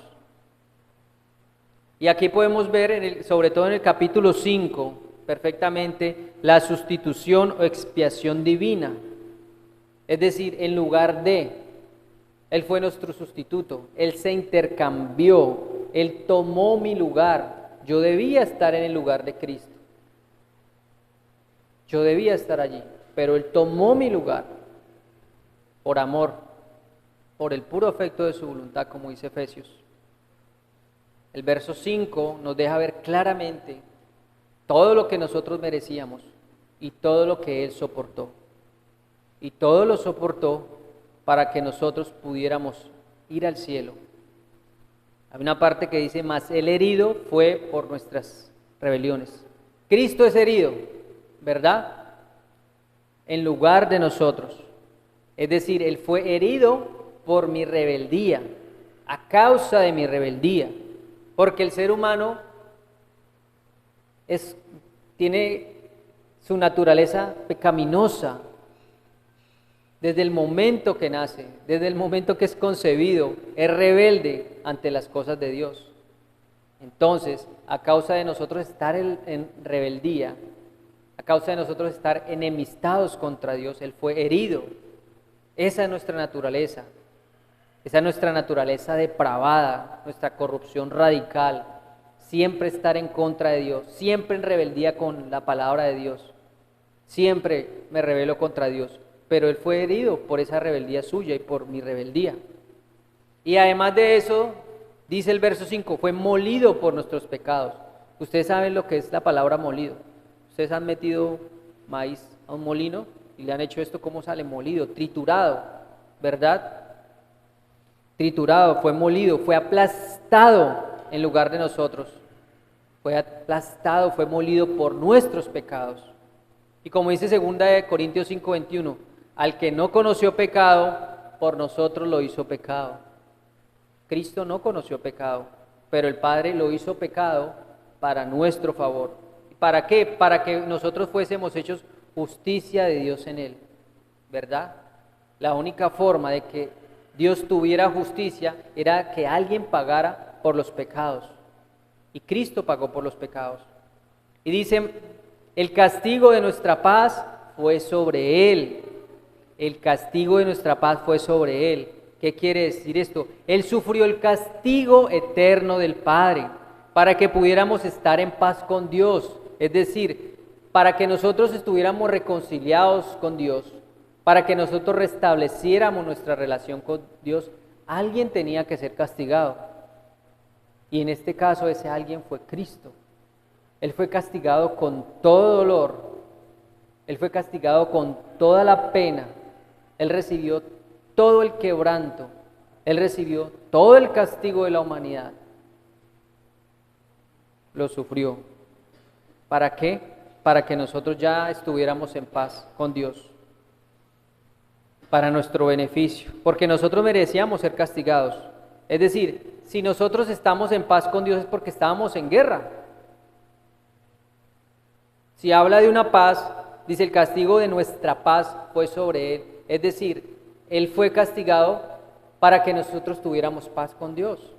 S1: Y aquí podemos ver, sobre todo en el capítulo 5, perfectamente, la sustitución o expiación divina. Es decir, en lugar de, Él fue nuestro sustituto, Él se intercambió, Él tomó mi lugar. Yo debía estar en el lugar de Cristo. Yo debía estar allí, pero Él tomó mi lugar por amor, por el puro afecto de su voluntad, como dice Efesios. El verso 5 nos deja ver claramente todo lo que nosotros merecíamos y todo lo que Él soportó. Y todo lo soportó para que nosotros pudiéramos ir al cielo. Hay una parte que dice, mas el herido fue por nuestras rebeliones. Cristo es herido, ¿verdad? En lugar de nosotros. Es decir, Él fue herido por mi rebeldía, a causa de mi rebeldía. Porque el ser humano tiene su naturaleza pecaminosa desde el momento que nace, desde el momento que es concebido, es rebelde ante las cosas de Dios. Entonces, a causa de nosotros estar en rebeldía, a causa de nosotros estar enemistados contra Dios, Él fue herido. Esa es nuestra naturaleza. Esa es nuestra naturaleza depravada, nuestra corrupción radical, siempre estar en contra de Dios, siempre en rebeldía con la palabra de Dios. Siempre me rebelo contra Dios, pero Él fue herido por esa rebeldía suya y por mi rebeldía. Y además de eso, dice el verso 5, fue molido por nuestros pecados. Ustedes saben lo que es la palabra molido. Ustedes han metido maíz a un molino y le han hecho esto, ¿cómo sale? Molido, triturado, ¿verdad? Triturado, fue molido, fue aplastado en lugar de nosotros. Fue aplastado, fue molido por nuestros pecados. Y como dice 2 Corintios 5:21, al que no conoció pecado, por nosotros lo hizo pecado. Cristo no conoció pecado, pero el Padre lo hizo pecado para nuestro favor. ¿Para qué? Para que nosotros fuésemos hechos justicia de Dios en él, ¿verdad? La única forma de que Dios tuviera justicia era que alguien pagara por los pecados. Y Cristo pagó por los pecados. Y dice, el castigo de nuestra paz fue sobre él. El castigo de nuestra paz fue sobre él. ¿Qué quiere decir esto? Él sufrió el castigo eterno del Padre para que pudiéramos estar en paz con Dios. Es decir, para que nosotros estuviéramos reconciliados con Dios, para que nosotros restableciéramos nuestra relación con Dios, alguien tenía que ser castigado. Y en este caso ese alguien fue Cristo. Él fue castigado con todo dolor. Él fue castigado con toda la pena. Él recibió todo el quebranto. Él recibió todo el castigo de la humanidad. Lo sufrió. ¿Para qué? Para que nosotros ya estuviéramos en paz con Dios. Para nuestro beneficio. Porque nosotros merecíamos ser castigados. Es decir, si nosotros estamos en paz con Dios es porque estábamos en guerra. Si habla de una paz, dice el castigo de nuestra paz fue sobre él. Es decir, él fue castigado para que nosotros tuviéramos paz con Dios.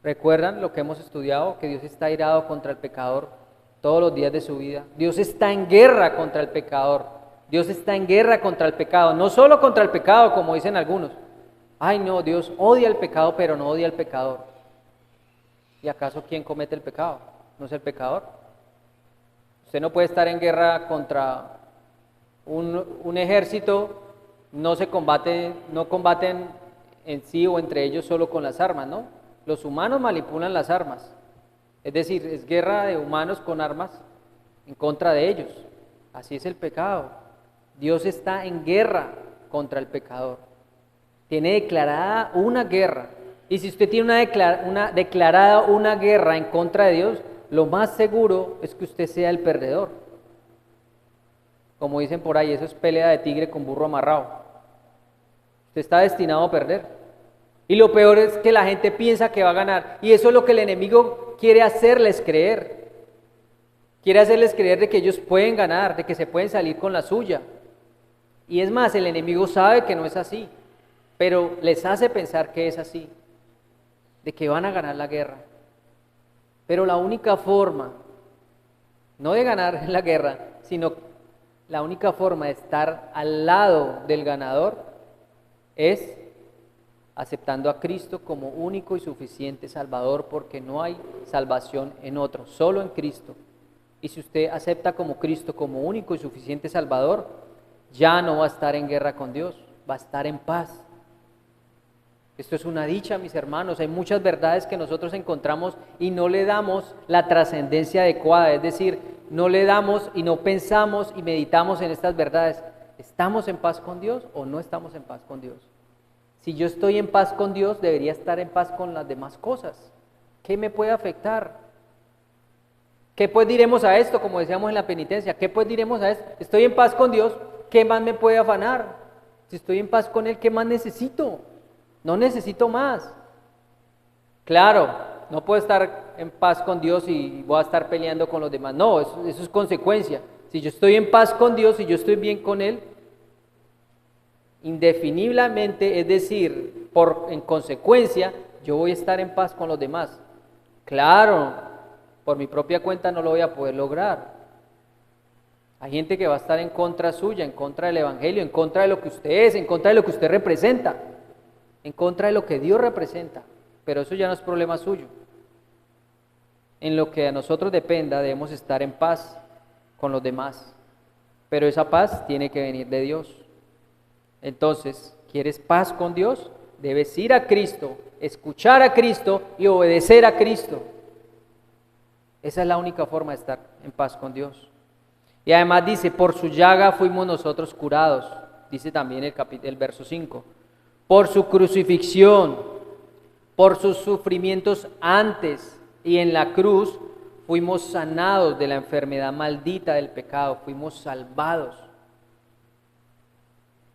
S1: ¿Recuerdan lo que hemos estudiado? Que Dios está airado contra el pecador todos los días de su vida. Dios está en guerra contra el pecador. Dios está en guerra contra el pecado. No solo contra el pecado, como dicen algunos. Ay no, Dios odia el pecado, pero no odia al pecador. ¿Y acaso quién comete el pecado? ¿No es el pecador? Usted no puede estar en guerra contra un ejército, no combaten en sí o entre ellos solo con las armas, ¿no? Los humanos manipulan las armas. Es decir, es guerra de humanos con armas en contra de ellos. Así es el pecado. Dios está en guerra contra el pecador. Tiene declarada una guerra. Y si usted tiene declarada una guerra en contra de Dios, lo más seguro es que usted sea el perdedor. Como dicen por ahí, eso es pelea de tigre con burro amarrado. Usted está destinado a perder. Y lo peor es que la gente piensa que va a ganar. Y eso es lo que el enemigo quiere hacerles creer. Quiere hacerles creer de que ellos pueden ganar, de que se pueden salir con la suya. Y es más, el enemigo sabe que no es así, pero les hace pensar que es así, de que van a ganar la guerra. Pero la única forma, no de ganar la guerra, sino la única forma de estar al lado del ganador es aceptando a Cristo como único y suficiente Salvador, porque no hay salvación en otro, solo en Cristo. Y si usted acepta como Cristo como único y suficiente Salvador, ya no va a estar en guerra con Dios, va a estar en paz. Esto es una dicha, mis hermanos. Hay muchas verdades que nosotros encontramos y no le damos la trascendencia adecuada, es decir, no le damos y no pensamos y meditamos en estas verdades. ¿Estamos en paz con Dios o no estamos en paz con Dios? Si yo estoy en paz con Dios, debería estar en paz con las demás cosas. ¿Qué me puede afectar? ¿Qué pues diremos a esto? Como decíamos en la penitencia, ¿qué pues diremos a esto? Estoy en paz con Dios, ¿qué más me puede afanar? Si estoy en paz con Él, ¿qué más necesito? No necesito más. Claro, no puedo estar en paz con Dios y voy a estar peleando con los demás. No, eso es consecuencia. Si yo estoy en paz con Dios y yo estoy bien con Él, indefiniblemente, es decir, en consecuencia, yo voy a estar en paz con los demás. Claro, por mi propia cuenta no lo voy a poder lograr. Hay gente que va a estar en contra suya, en contra del Evangelio, en contra de lo que usted es, en contra de lo que usted representa, en contra de lo que Dios representa, pero eso ya no es problema suyo. En lo que a nosotros dependa, debemos estar en paz con los demás, pero esa paz tiene que venir de Dios. Entonces, ¿quieres paz con Dios? Debes ir a Cristo, escuchar a Cristo y obedecer a Cristo. Esa es la única forma de estar en paz con Dios. Y además dice, por su llaga fuimos nosotros curados, dice también el verso 5. Por su crucifixión, por sus sufrimientos antes y en la cruz, fuimos sanados de la enfermedad maldita del pecado, fuimos salvados.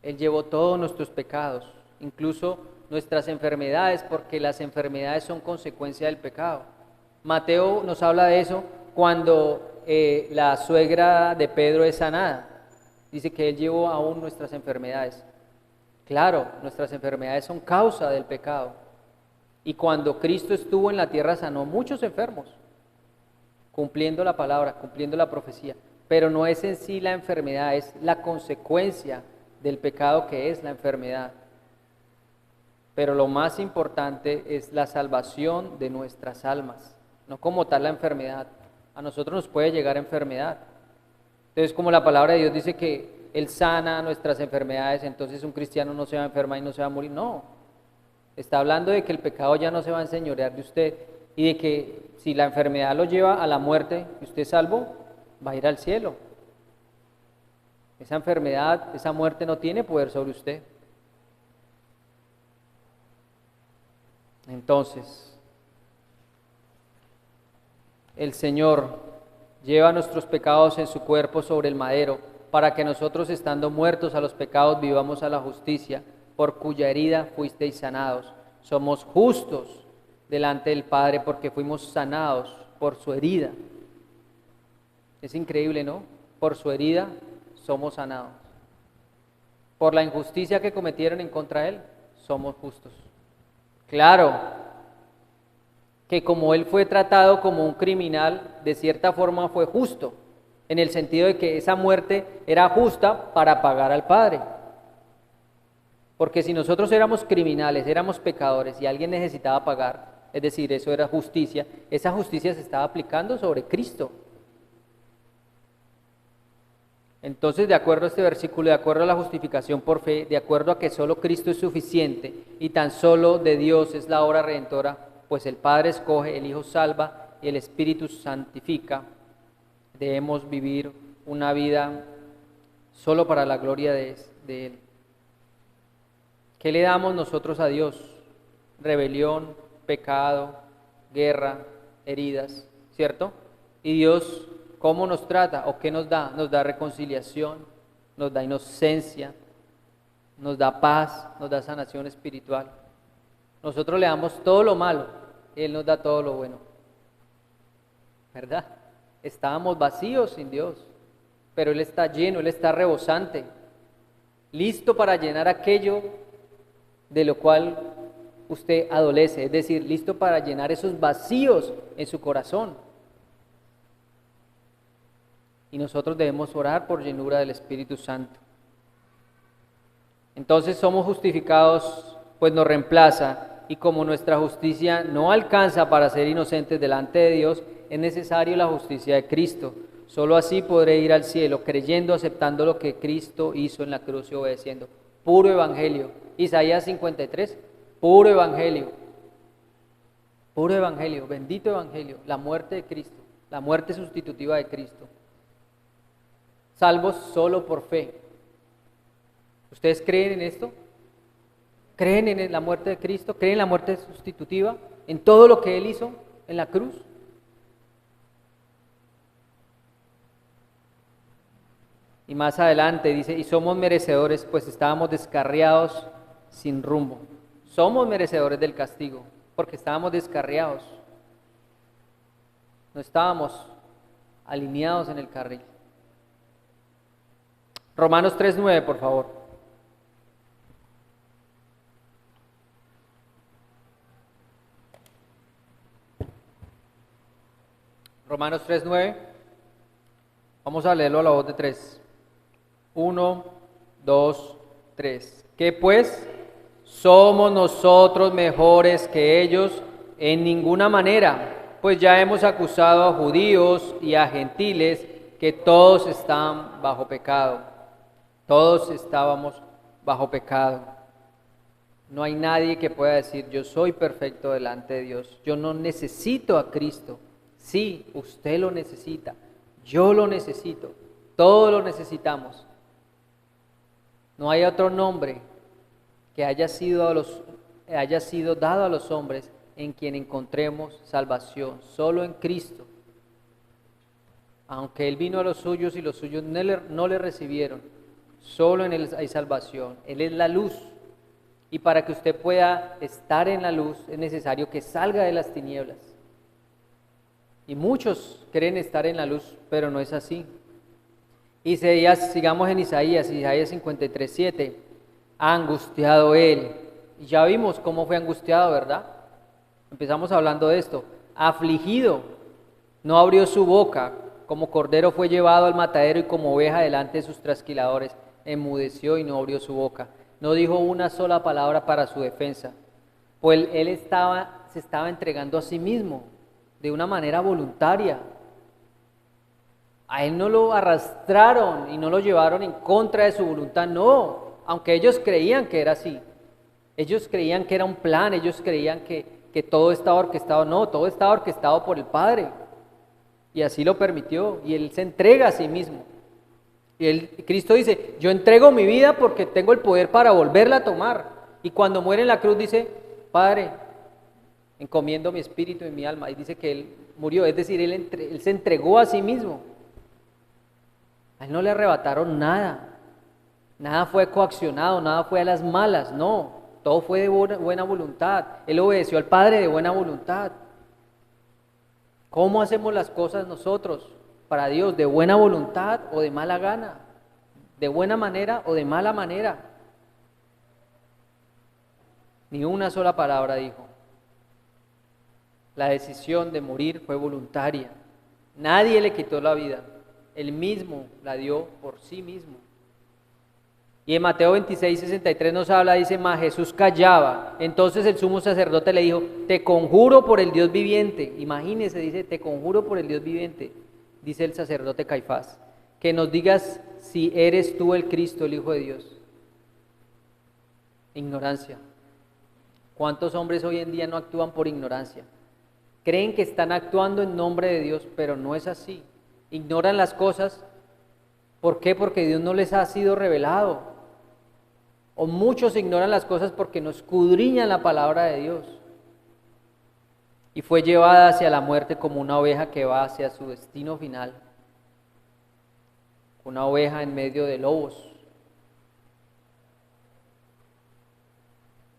S1: Él llevó todos nuestros pecados, incluso nuestras enfermedades, porque las enfermedades son consecuencia del pecado. Mateo nos habla de eso cuando la suegra de Pedro es sanada. Dice que Él llevó aún nuestras enfermedades. Claro, nuestras enfermedades son causa del pecado. Y cuando Cristo estuvo en la tierra sanó muchos enfermos, cumpliendo la palabra, cumpliendo la profecía. Pero no es en sí la enfermedad, es la consecuencia del pecado que es la enfermedad. Pero lo más importante es la salvación de nuestras almas, no como tal la enfermedad. A nosotros nos puede llegar enfermedad. Entonces, como la palabra de Dios dice que Él sana nuestras enfermedades, entonces un cristiano no se va a enfermar y no se va a morir. No, está hablando de que el pecado ya no se va a enseñorear de usted y de que si la enfermedad lo lleva a la muerte y usted es salvo, va a ir al cielo. Esa enfermedad, esa muerte no tiene poder sobre usted. Entonces, el Señor lleva nuestros pecados en su cuerpo sobre el madero, para que nosotros, estando muertos a los pecados, vivamos a la justicia, por cuya herida fuisteis sanados. Somos justos delante del Padre porque fuimos sanados por su herida. Es increíble, ¿no? Por su herida somos sanados. Por la injusticia que cometieron en contra de Él, somos justos. Claro, que como Él fue tratado como un criminal, de cierta forma fue justo, en el sentido de que esa muerte era justa para pagar al Padre. Porque si nosotros éramos criminales, éramos pecadores y alguien necesitaba pagar, es decir, eso era justicia, esa justicia se estaba aplicando sobre Cristo. Entonces, de acuerdo a este versículo, de acuerdo a la justificación por fe, de acuerdo a que solo Cristo es suficiente y tan solo de Dios es la obra redentora, pues el Padre escoge, el Hijo salva y el Espíritu santifica, debemos vivir una vida solo para la gloria de Él. ¿Qué le damos nosotros a Dios? Rebelión, pecado, guerra, heridas, ¿cierto? Y Dios, ¿cómo nos trata o qué nos da? Nos da reconciliación, nos da inocencia, nos da paz, nos da sanación espiritual. Nosotros le damos todo lo malo, Él nos da todo lo bueno, ¿verdad? Estábamos vacíos sin Dios, pero Él está lleno, Él está rebosante, listo para llenar aquello de lo cual usted adolece, es decir, listo para llenar esos vacíos en su corazón. Y nosotros debemos orar por llenura del Espíritu Santo. Entonces somos justificados, pues nos reemplaza, y como nuestra justicia no alcanza para ser inocentes delante de Dios, es necesario la justicia de Cristo. Solo así podré ir al cielo, creyendo, aceptando lo que Cristo hizo en la cruz y obedeciendo. Puro evangelio. Isaías 53, puro evangelio, bendito evangelio, la muerte de Cristo, la muerte sustitutiva de Cristo. Salvos solo por fe. ¿Ustedes creen en esto? ¿Creen en la muerte de Cristo? ¿Creen en la muerte sustitutiva? ¿En todo lo que Él hizo en la cruz? Y más adelante dice, y somos merecedores, pues estábamos descarriados sin rumbo. Somos merecedores del castigo, porque estábamos descarriados. No estábamos alineados en el carril. Romanos 3:9, por favor. Romanos 3:9. Vamos a leerlo a la voz de tres. 1, 2, 3. ¿Qué pues? ¿Somos nosotros mejores que ellos? En ninguna manera, pues ya hemos acusado a judíos y a gentiles que todos están bajo pecado. Todos estábamos bajo pecado. No hay nadie que pueda decir, yo soy perfecto delante de Dios. Yo no necesito a Cristo. Sí, usted lo necesita. Yo lo necesito. Todos lo necesitamos. No hay otro nombre que haya sido dado a los hombres en quien encontremos salvación. Solo en Cristo. aunque Él vino a los suyos y los suyos no le recibieron, solo en Él hay salvación. Él es la luz. Y para que usted pueda estar en la luz es necesario que salga de las tinieblas. Y muchos creen estar en la luz, pero no es así. Isaías, sigamos en Isaías 53:7. Angustiado Él. Y ya vimos cómo fue angustiado, ¿verdad? Empezamos hablando de esto. Afligido, no abrió su boca. Como cordero fue llevado al matadero y como oveja delante de sus trasquiladores. Enmudeció y no abrió su boca. No dijo una sola palabra para su defensa, pues él se estaba entregando a sí mismo de una manera voluntaria. A él no lo arrastraron y no lo llevaron en contra de su voluntad, no, aunque ellos creían que era así. Ellos creían que era un plan, ellos creían que todo estaba orquestado, no, todo estaba orquestado por el Padre. Y así lo permitió, y él se entrega a sí mismo. Y Cristo dice, yo entrego mi vida porque tengo el poder para volverla a tomar. Y cuando muere en la cruz dice, Padre, encomiendo mi espíritu y mi alma. Y dice que Él murió, es decir, él se entregó a sí mismo. A Él no le arrebataron nada. Nada fue coaccionado, nada fue a las malas, no. Todo fue de buena voluntad. Él obedeció al Padre de buena voluntad. ¿Cómo hacemos las cosas nosotros? Para Dios, ¿de buena voluntad o de mala gana? ¿De buena manera o de mala manera? Ni una sola palabra dijo. La decisión de morir fue voluntaria. Nadie le quitó la vida. Él mismo la dio por sí mismo. Y en Mateo 26:63 nos habla, dice, mas Jesús callaba. Entonces el sumo sacerdote le dijo, te conjuro por el Dios viviente. Imagínese, dice, te conjuro por el Dios viviente. Dice el sacerdote Caifás, que nos digas si eres tú el Cristo, el Hijo de Dios. Ignorancia. ¿Cuántos hombres hoy en día no actúan por ignorancia? Creen que están actuando en nombre de Dios, pero no es así. Ignoran las cosas. ¿Por qué? Porque Dios no les ha sido revelado. O muchos ignoran las cosas porque no escudriñan la palabra de Dios. Y fue llevada hacia la muerte como una oveja que va hacia su destino final. Una oveja en medio de lobos.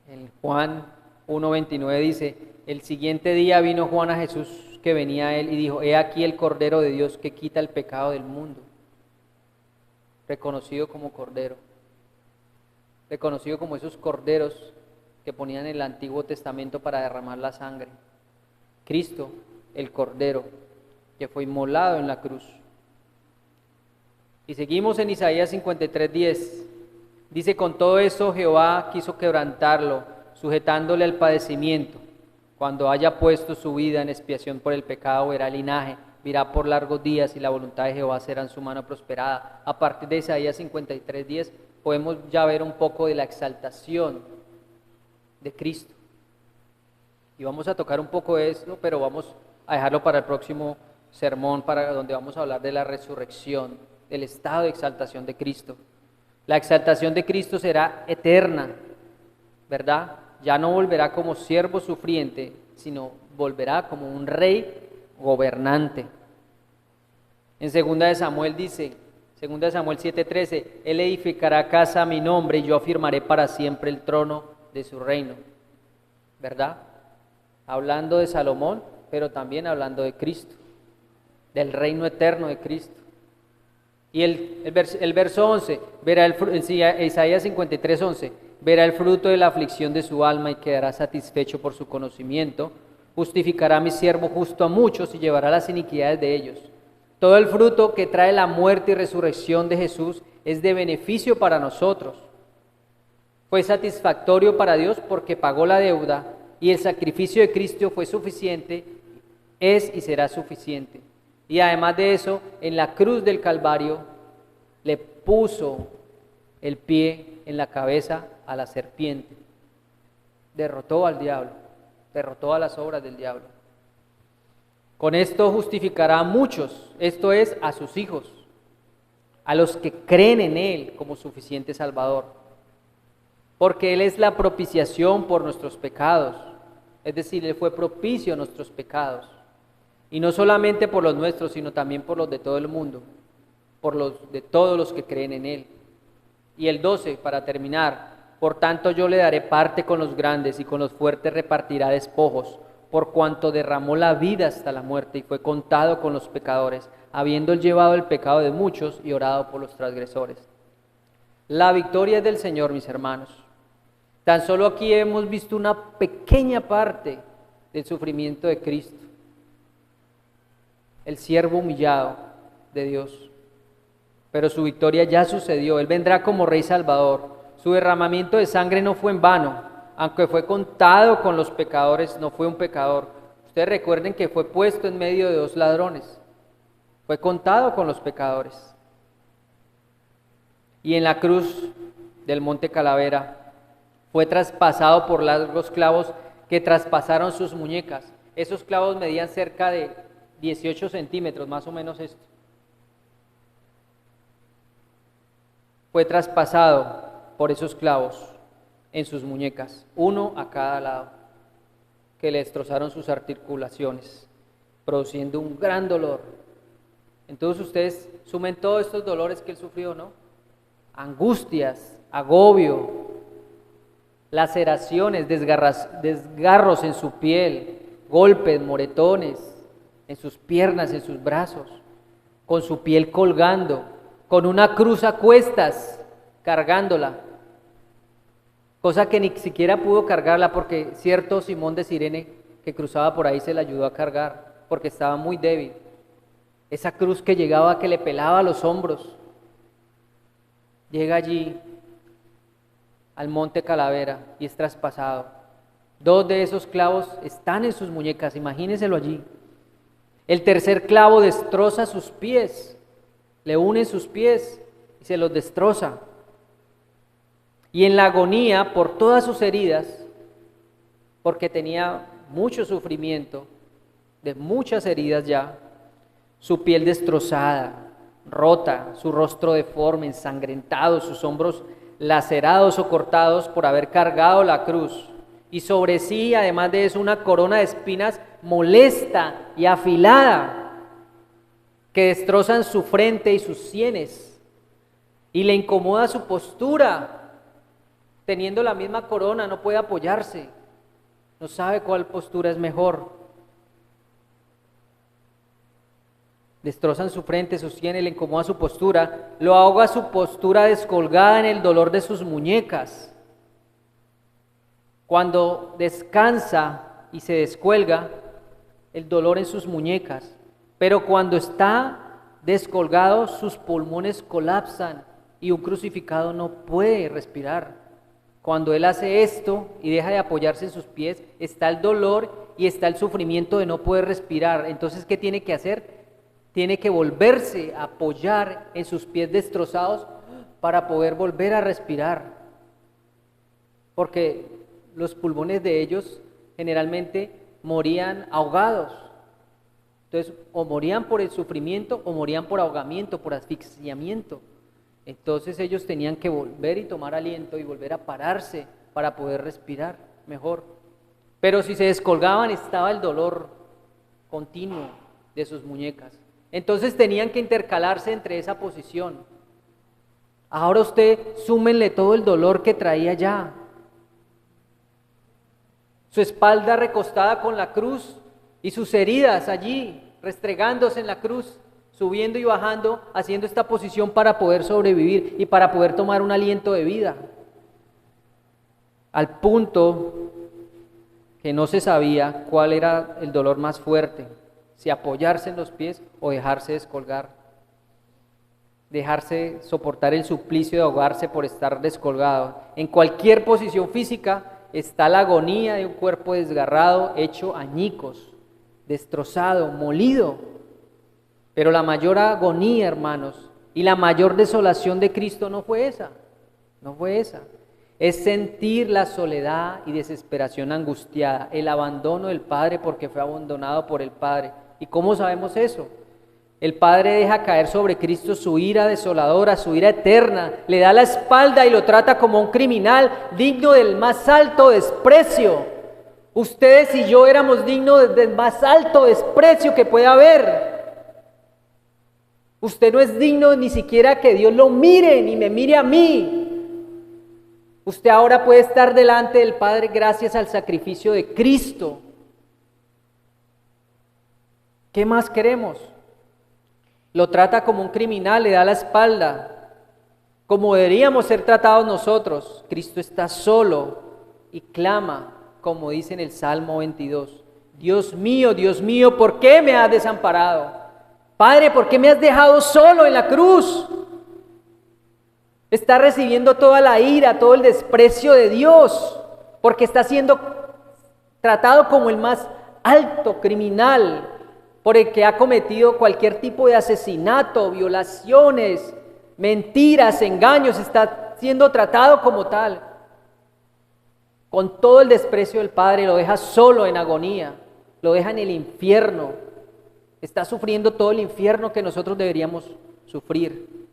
S1: En Juan 1:29 dice, el siguiente día vino Juan a Jesús que venía a él y dijo, he aquí el Cordero de Dios que quita el pecado del mundo. Reconocido como Cordero. Reconocido como esos corderos que ponían en el Antiguo Testamento para derramar la sangre. Cristo, el Cordero, que fue inmolado en la cruz. Y seguimos en Isaías 53:10. Dice, con todo eso Jehová quiso quebrantarlo, sujetándole al padecimiento. Cuando haya puesto su vida en expiación por el pecado, verá linaje, virá por largos días y la voluntad de Jehová será en su mano prosperada. A partir de Isaías 53:10 podemos ya ver un poco de la exaltación de Cristo. Y vamos a tocar un poco de esto, pero vamos a dejarlo para el próximo sermón, para donde vamos a hablar de la resurrección, del estado de exaltación de Cristo. La exaltación de Cristo será eterna, ¿verdad? Ya no volverá como siervo sufriente, sino volverá como un rey gobernante. En 2 de Samuel dice, 2 de Samuel 7:13, Él edificará casa a mi nombre y yo afirmaré para siempre el trono de su reino, ¿verdad? Hablando de Salomón, pero también hablando de Cristo, del reino eterno de Cristo. Y el verso 11, verá Isaías 53:11, verá el fruto de la aflicción de su alma y quedará satisfecho por su conocimiento, justificará a mi siervo justo a muchos y llevará las iniquidades de ellos. Todo el fruto que trae la muerte y resurrección de Jesús es de beneficio para nosotros. Fue satisfactorio para Dios porque pagó la deuda y el sacrificio de Cristo fue suficiente, es y será suficiente. Y además de eso, en la cruz del Calvario le puso el pie en la cabeza a la serpiente. Derrotó al diablo, derrotó a las obras del diablo. Con esto justificará a muchos, esto es, a sus hijos, a los que creen en Él como suficiente Salvador. Porque Él es la propiciación por nuestros pecados, es decir, Él fue propicio a nuestros pecados. Y no solamente por los nuestros, sino también por los de todo el mundo, por los de todos los que creen en Él. Y el 12, para terminar, por tanto yo le daré parte con los grandes y con los fuertes repartirá despojos, por cuanto derramó la vida hasta la muerte y fue contado con los pecadores, habiendo él llevado el pecado de muchos y orado por los transgresores. La victoria es del Señor, mis hermanos. Tan solo aquí hemos visto una pequeña parte del sufrimiento de Cristo, el siervo humillado de Dios. Pero su victoria ya sucedió, Él vendrá como Rey Salvador. Su derramamiento de sangre no fue en vano, aunque fue contado con los pecadores, no fue un pecador. Ustedes recuerden que fue puesto en medio de 2 ladrones, fue contado con los pecadores. Y en la cruz del Monte Calavera fue traspasado por largos clavos que traspasaron sus muñecas. Esos clavos medían cerca de 18 centímetros, más o menos esto. Fue traspasado por esos clavos en sus muñecas, uno a cada lado, que le destrozaron sus articulaciones, produciendo un gran dolor. Entonces ustedes sumen todos estos dolores que él sufrió, ¿no? Angustias, agobio, laceraciones, desgarros en su piel, golpes, moretones en sus piernas, en sus brazos, con su piel colgando, con una cruz a cuestas, cargándola, cosa que ni siquiera pudo cargarla porque cierto Simón de Cirene que cruzaba por ahí se la ayudó a cargar, porque estaba muy débil. Esa cruz que llegaba, que le pelaba los hombros, llega allí al Monte Calavera y es traspasado. 2 de esos clavos están en sus muñecas, imagínenselo allí. El tercer clavo destroza sus pies, le une sus pies y se los destroza. Y en la agonía por todas sus heridas, porque tenía mucho sufrimiento, de muchas heridas ya, su piel destrozada, rota, su rostro deforme, ensangrentado, sus hombros lacerados o cortados por haber cargado la cruz. Y sobre sí, además de eso, una corona de espinas molesta y afilada, que destrozan su frente y sus sienes, y le incomoda su postura. Teniendo la misma corona, no puede apoyarse, no sabe cuál postura es mejor. Destrozan su frente, sus sienes, le incomoda su postura, lo ahoga su postura descolgada en el dolor de sus muñecas. Cuando descansa y se descuelga, el dolor en sus muñecas. Pero cuando está descolgado, sus pulmones colapsan y un crucificado no puede respirar. Cuando él hace esto y deja de apoyarse en sus pies, está el dolor y está el sufrimiento de no poder respirar. Entonces, ¿qué tiene que hacer? Tiene que volverse a apoyar en sus pies destrozados para poder volver a respirar. Porque los pulmones de ellos generalmente morían ahogados. Entonces, o morían por el sufrimiento o morían por ahogamiento, por asfixiamiento. Entonces ellos tenían que volver y tomar aliento y volver a pararse para poder respirar mejor. Pero si se descolgaban estaba el dolor continuo de sus muñecas. Entonces tenían que intercalarse entre esa posición. Ahora usted súmenle todo el dolor que traía ya. Su espalda recostada con la cruz y sus heridas allí, restregándose en la cruz, subiendo y bajando, haciendo esta posición para poder sobrevivir y para poder tomar un aliento de vida. Al punto que no se sabía cuál era el dolor más fuerte, si apoyarse en los pies o dejarse descolgar, dejarse soportar el suplicio de ahogarse por estar descolgado. En cualquier posición física está la agonía de un cuerpo desgarrado, hecho añicos, destrozado, molido. Pero la mayor agonía, hermanos, y la mayor desolación de Cristo no fue esa, no fue esa. Es sentir la soledad y desesperación angustiada, el abandono del Padre porque fue abandonado por el Padre. ¿Y cómo sabemos eso? El Padre deja caer sobre Cristo su ira desoladora, su ira eterna, le da la espalda y lo trata como un criminal digno del más alto desprecio. Ustedes y yo éramos dignos del más alto desprecio que pueda haber. Usted no es digno ni siquiera que Dios lo mire, ni me mire a mí. Usted ahora puede estar delante del Padre gracias al sacrificio de Cristo. ¿Qué más queremos? Lo trata como un criminal, le da la espalda, como deberíamos ser tratados nosotros. Cristo está solo y clama, como dice en el Salmo 22. Dios mío, ¿por qué me has desamparado? Padre, ¿por qué me has dejado solo en la cruz? Está recibiendo toda la ira, todo el desprecio de Dios, porque está siendo tratado como el más alto criminal, por el que ha cometido cualquier tipo de asesinato, violaciones, mentiras, engaños. Está siendo tratado como tal. Con todo el desprecio del Padre, lo deja solo en agonía, lo deja en el infierno. Está sufriendo todo el infierno que nosotros deberíamos sufrir.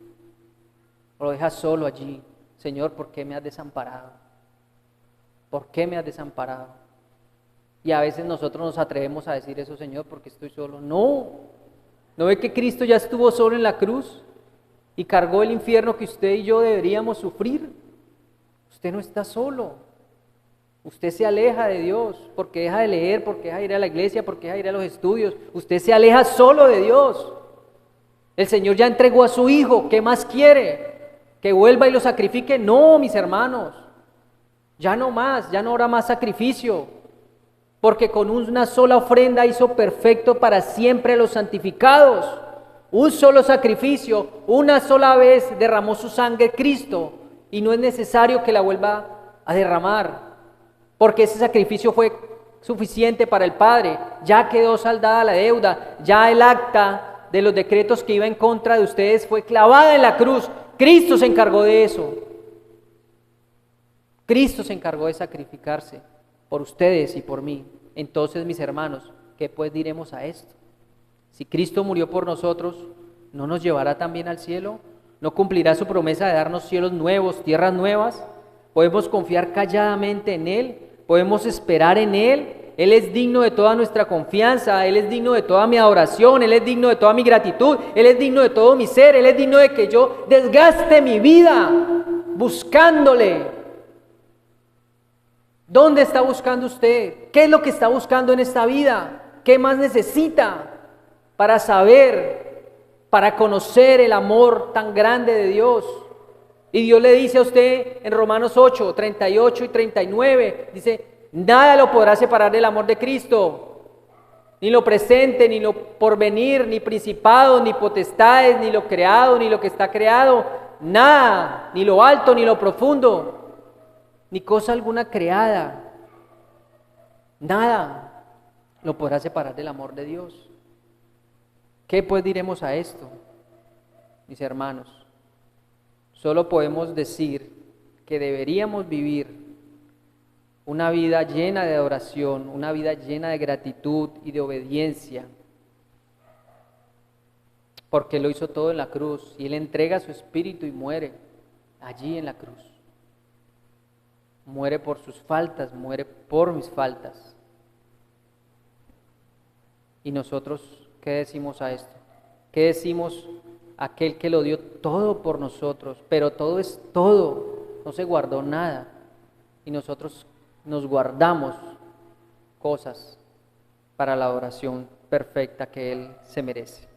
S1: Lo deja solo allí. Señor, ¿por qué me has desamparado? ¿Por qué me has desamparado? Y a veces nosotros nos atrevemos a decir eso, Señor, porque estoy solo. No, ¿no ve que Cristo ya estuvo solo en la cruz y cargó el infierno que usted y yo deberíamos sufrir? Usted no está solo. Usted se aleja de Dios porque deja de leer, porque deja de ir a la iglesia, porque deja de ir a los estudios. Usted se aleja solo de Dios. El Señor ya entregó a su Hijo. ¿Qué más quiere? ¿Que vuelva y lo sacrifique? No, mis hermanos. Ya no más, ya no habrá más sacrificio. Porque con una sola ofrenda hizo perfecto para siempre a los santificados. Un solo sacrificio, una sola vez derramó su sangre Cristo. Y no es necesario que la vuelva a derramar. Porque ese sacrificio fue suficiente para el Padre. Ya quedó saldada la deuda. Ya el acta de los decretos que iba en contra de ustedes fue clavada en la cruz. Cristo se encargó de eso. Cristo se encargó de sacrificarse por ustedes y por mí. Entonces, mis hermanos, ¿qué pues diremos a esto? Si Cristo murió por nosotros, ¿no nos llevará también al cielo? ¿No cumplirá su promesa de darnos cielos nuevos, tierras nuevas? ¿Podemos confiar calladamente en Él? ¿Podemos esperar en Él? Él es digno de toda nuestra confianza, Él es digno de toda mi adoración, Él es digno de toda mi gratitud, Él es digno de todo mi ser, Él es digno de que yo desgaste mi vida buscándole. ¿Dónde está buscando usted? ¿Qué es lo que está buscando en esta vida? ¿Qué más necesita para saber, para conocer el amor tan grande de Dios? Y Dios le dice a usted en Romanos 8, 38 y 39, dice, nada lo podrá separar del amor de Cristo, ni lo presente, ni lo porvenir, ni principados, ni potestades, ni lo creado, ni lo que está creado, nada, ni lo alto, ni lo profundo, ni cosa alguna creada, nada lo podrá separar del amor de Dios. ¿Qué pues diremos a esto, mis hermanos? Solo podemos decir que deberíamos vivir una vida llena de adoración, una vida llena de gratitud y de obediencia, porque Él lo hizo todo en la cruz y Él entrega su espíritu y muere allí en la cruz. Muere por sus faltas, muere por mis faltas. ¿Y nosotros qué decimos a esto? ¿Qué decimos a aquel que lo dio todo por nosotros? Pero todo es todo, no se guardó nada. Y nosotros nos guardamos cosas para la adoración perfecta que Él se merece.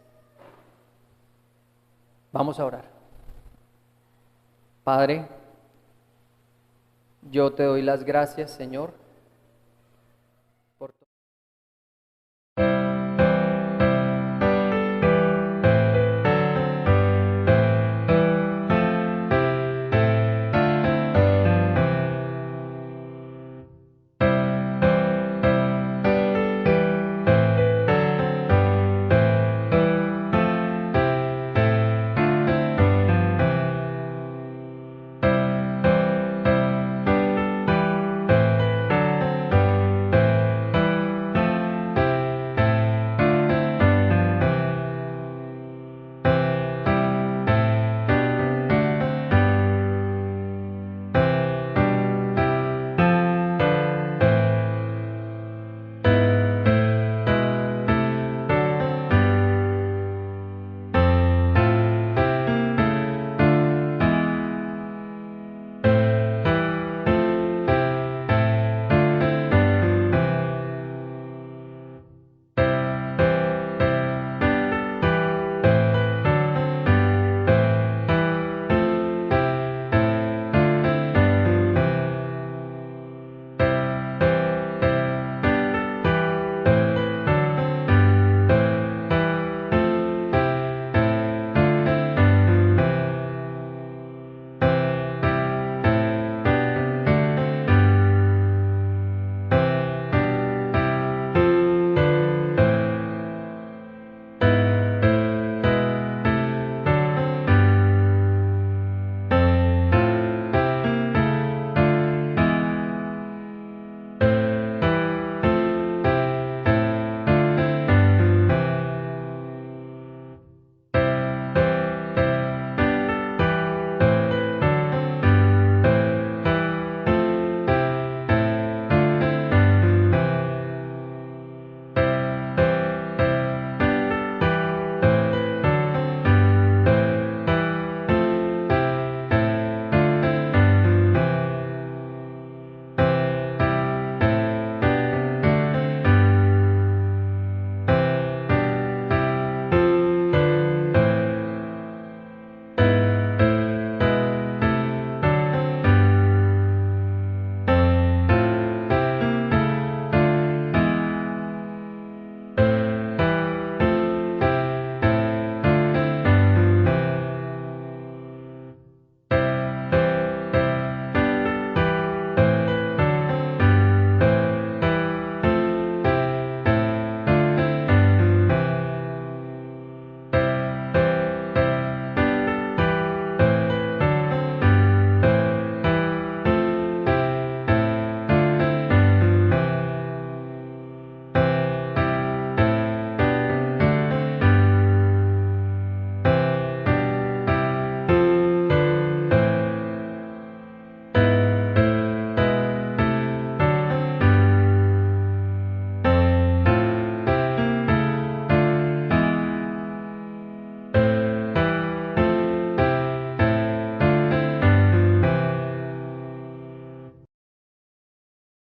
S1: Vamos a orar. Padre, yo te doy las gracias, Señor,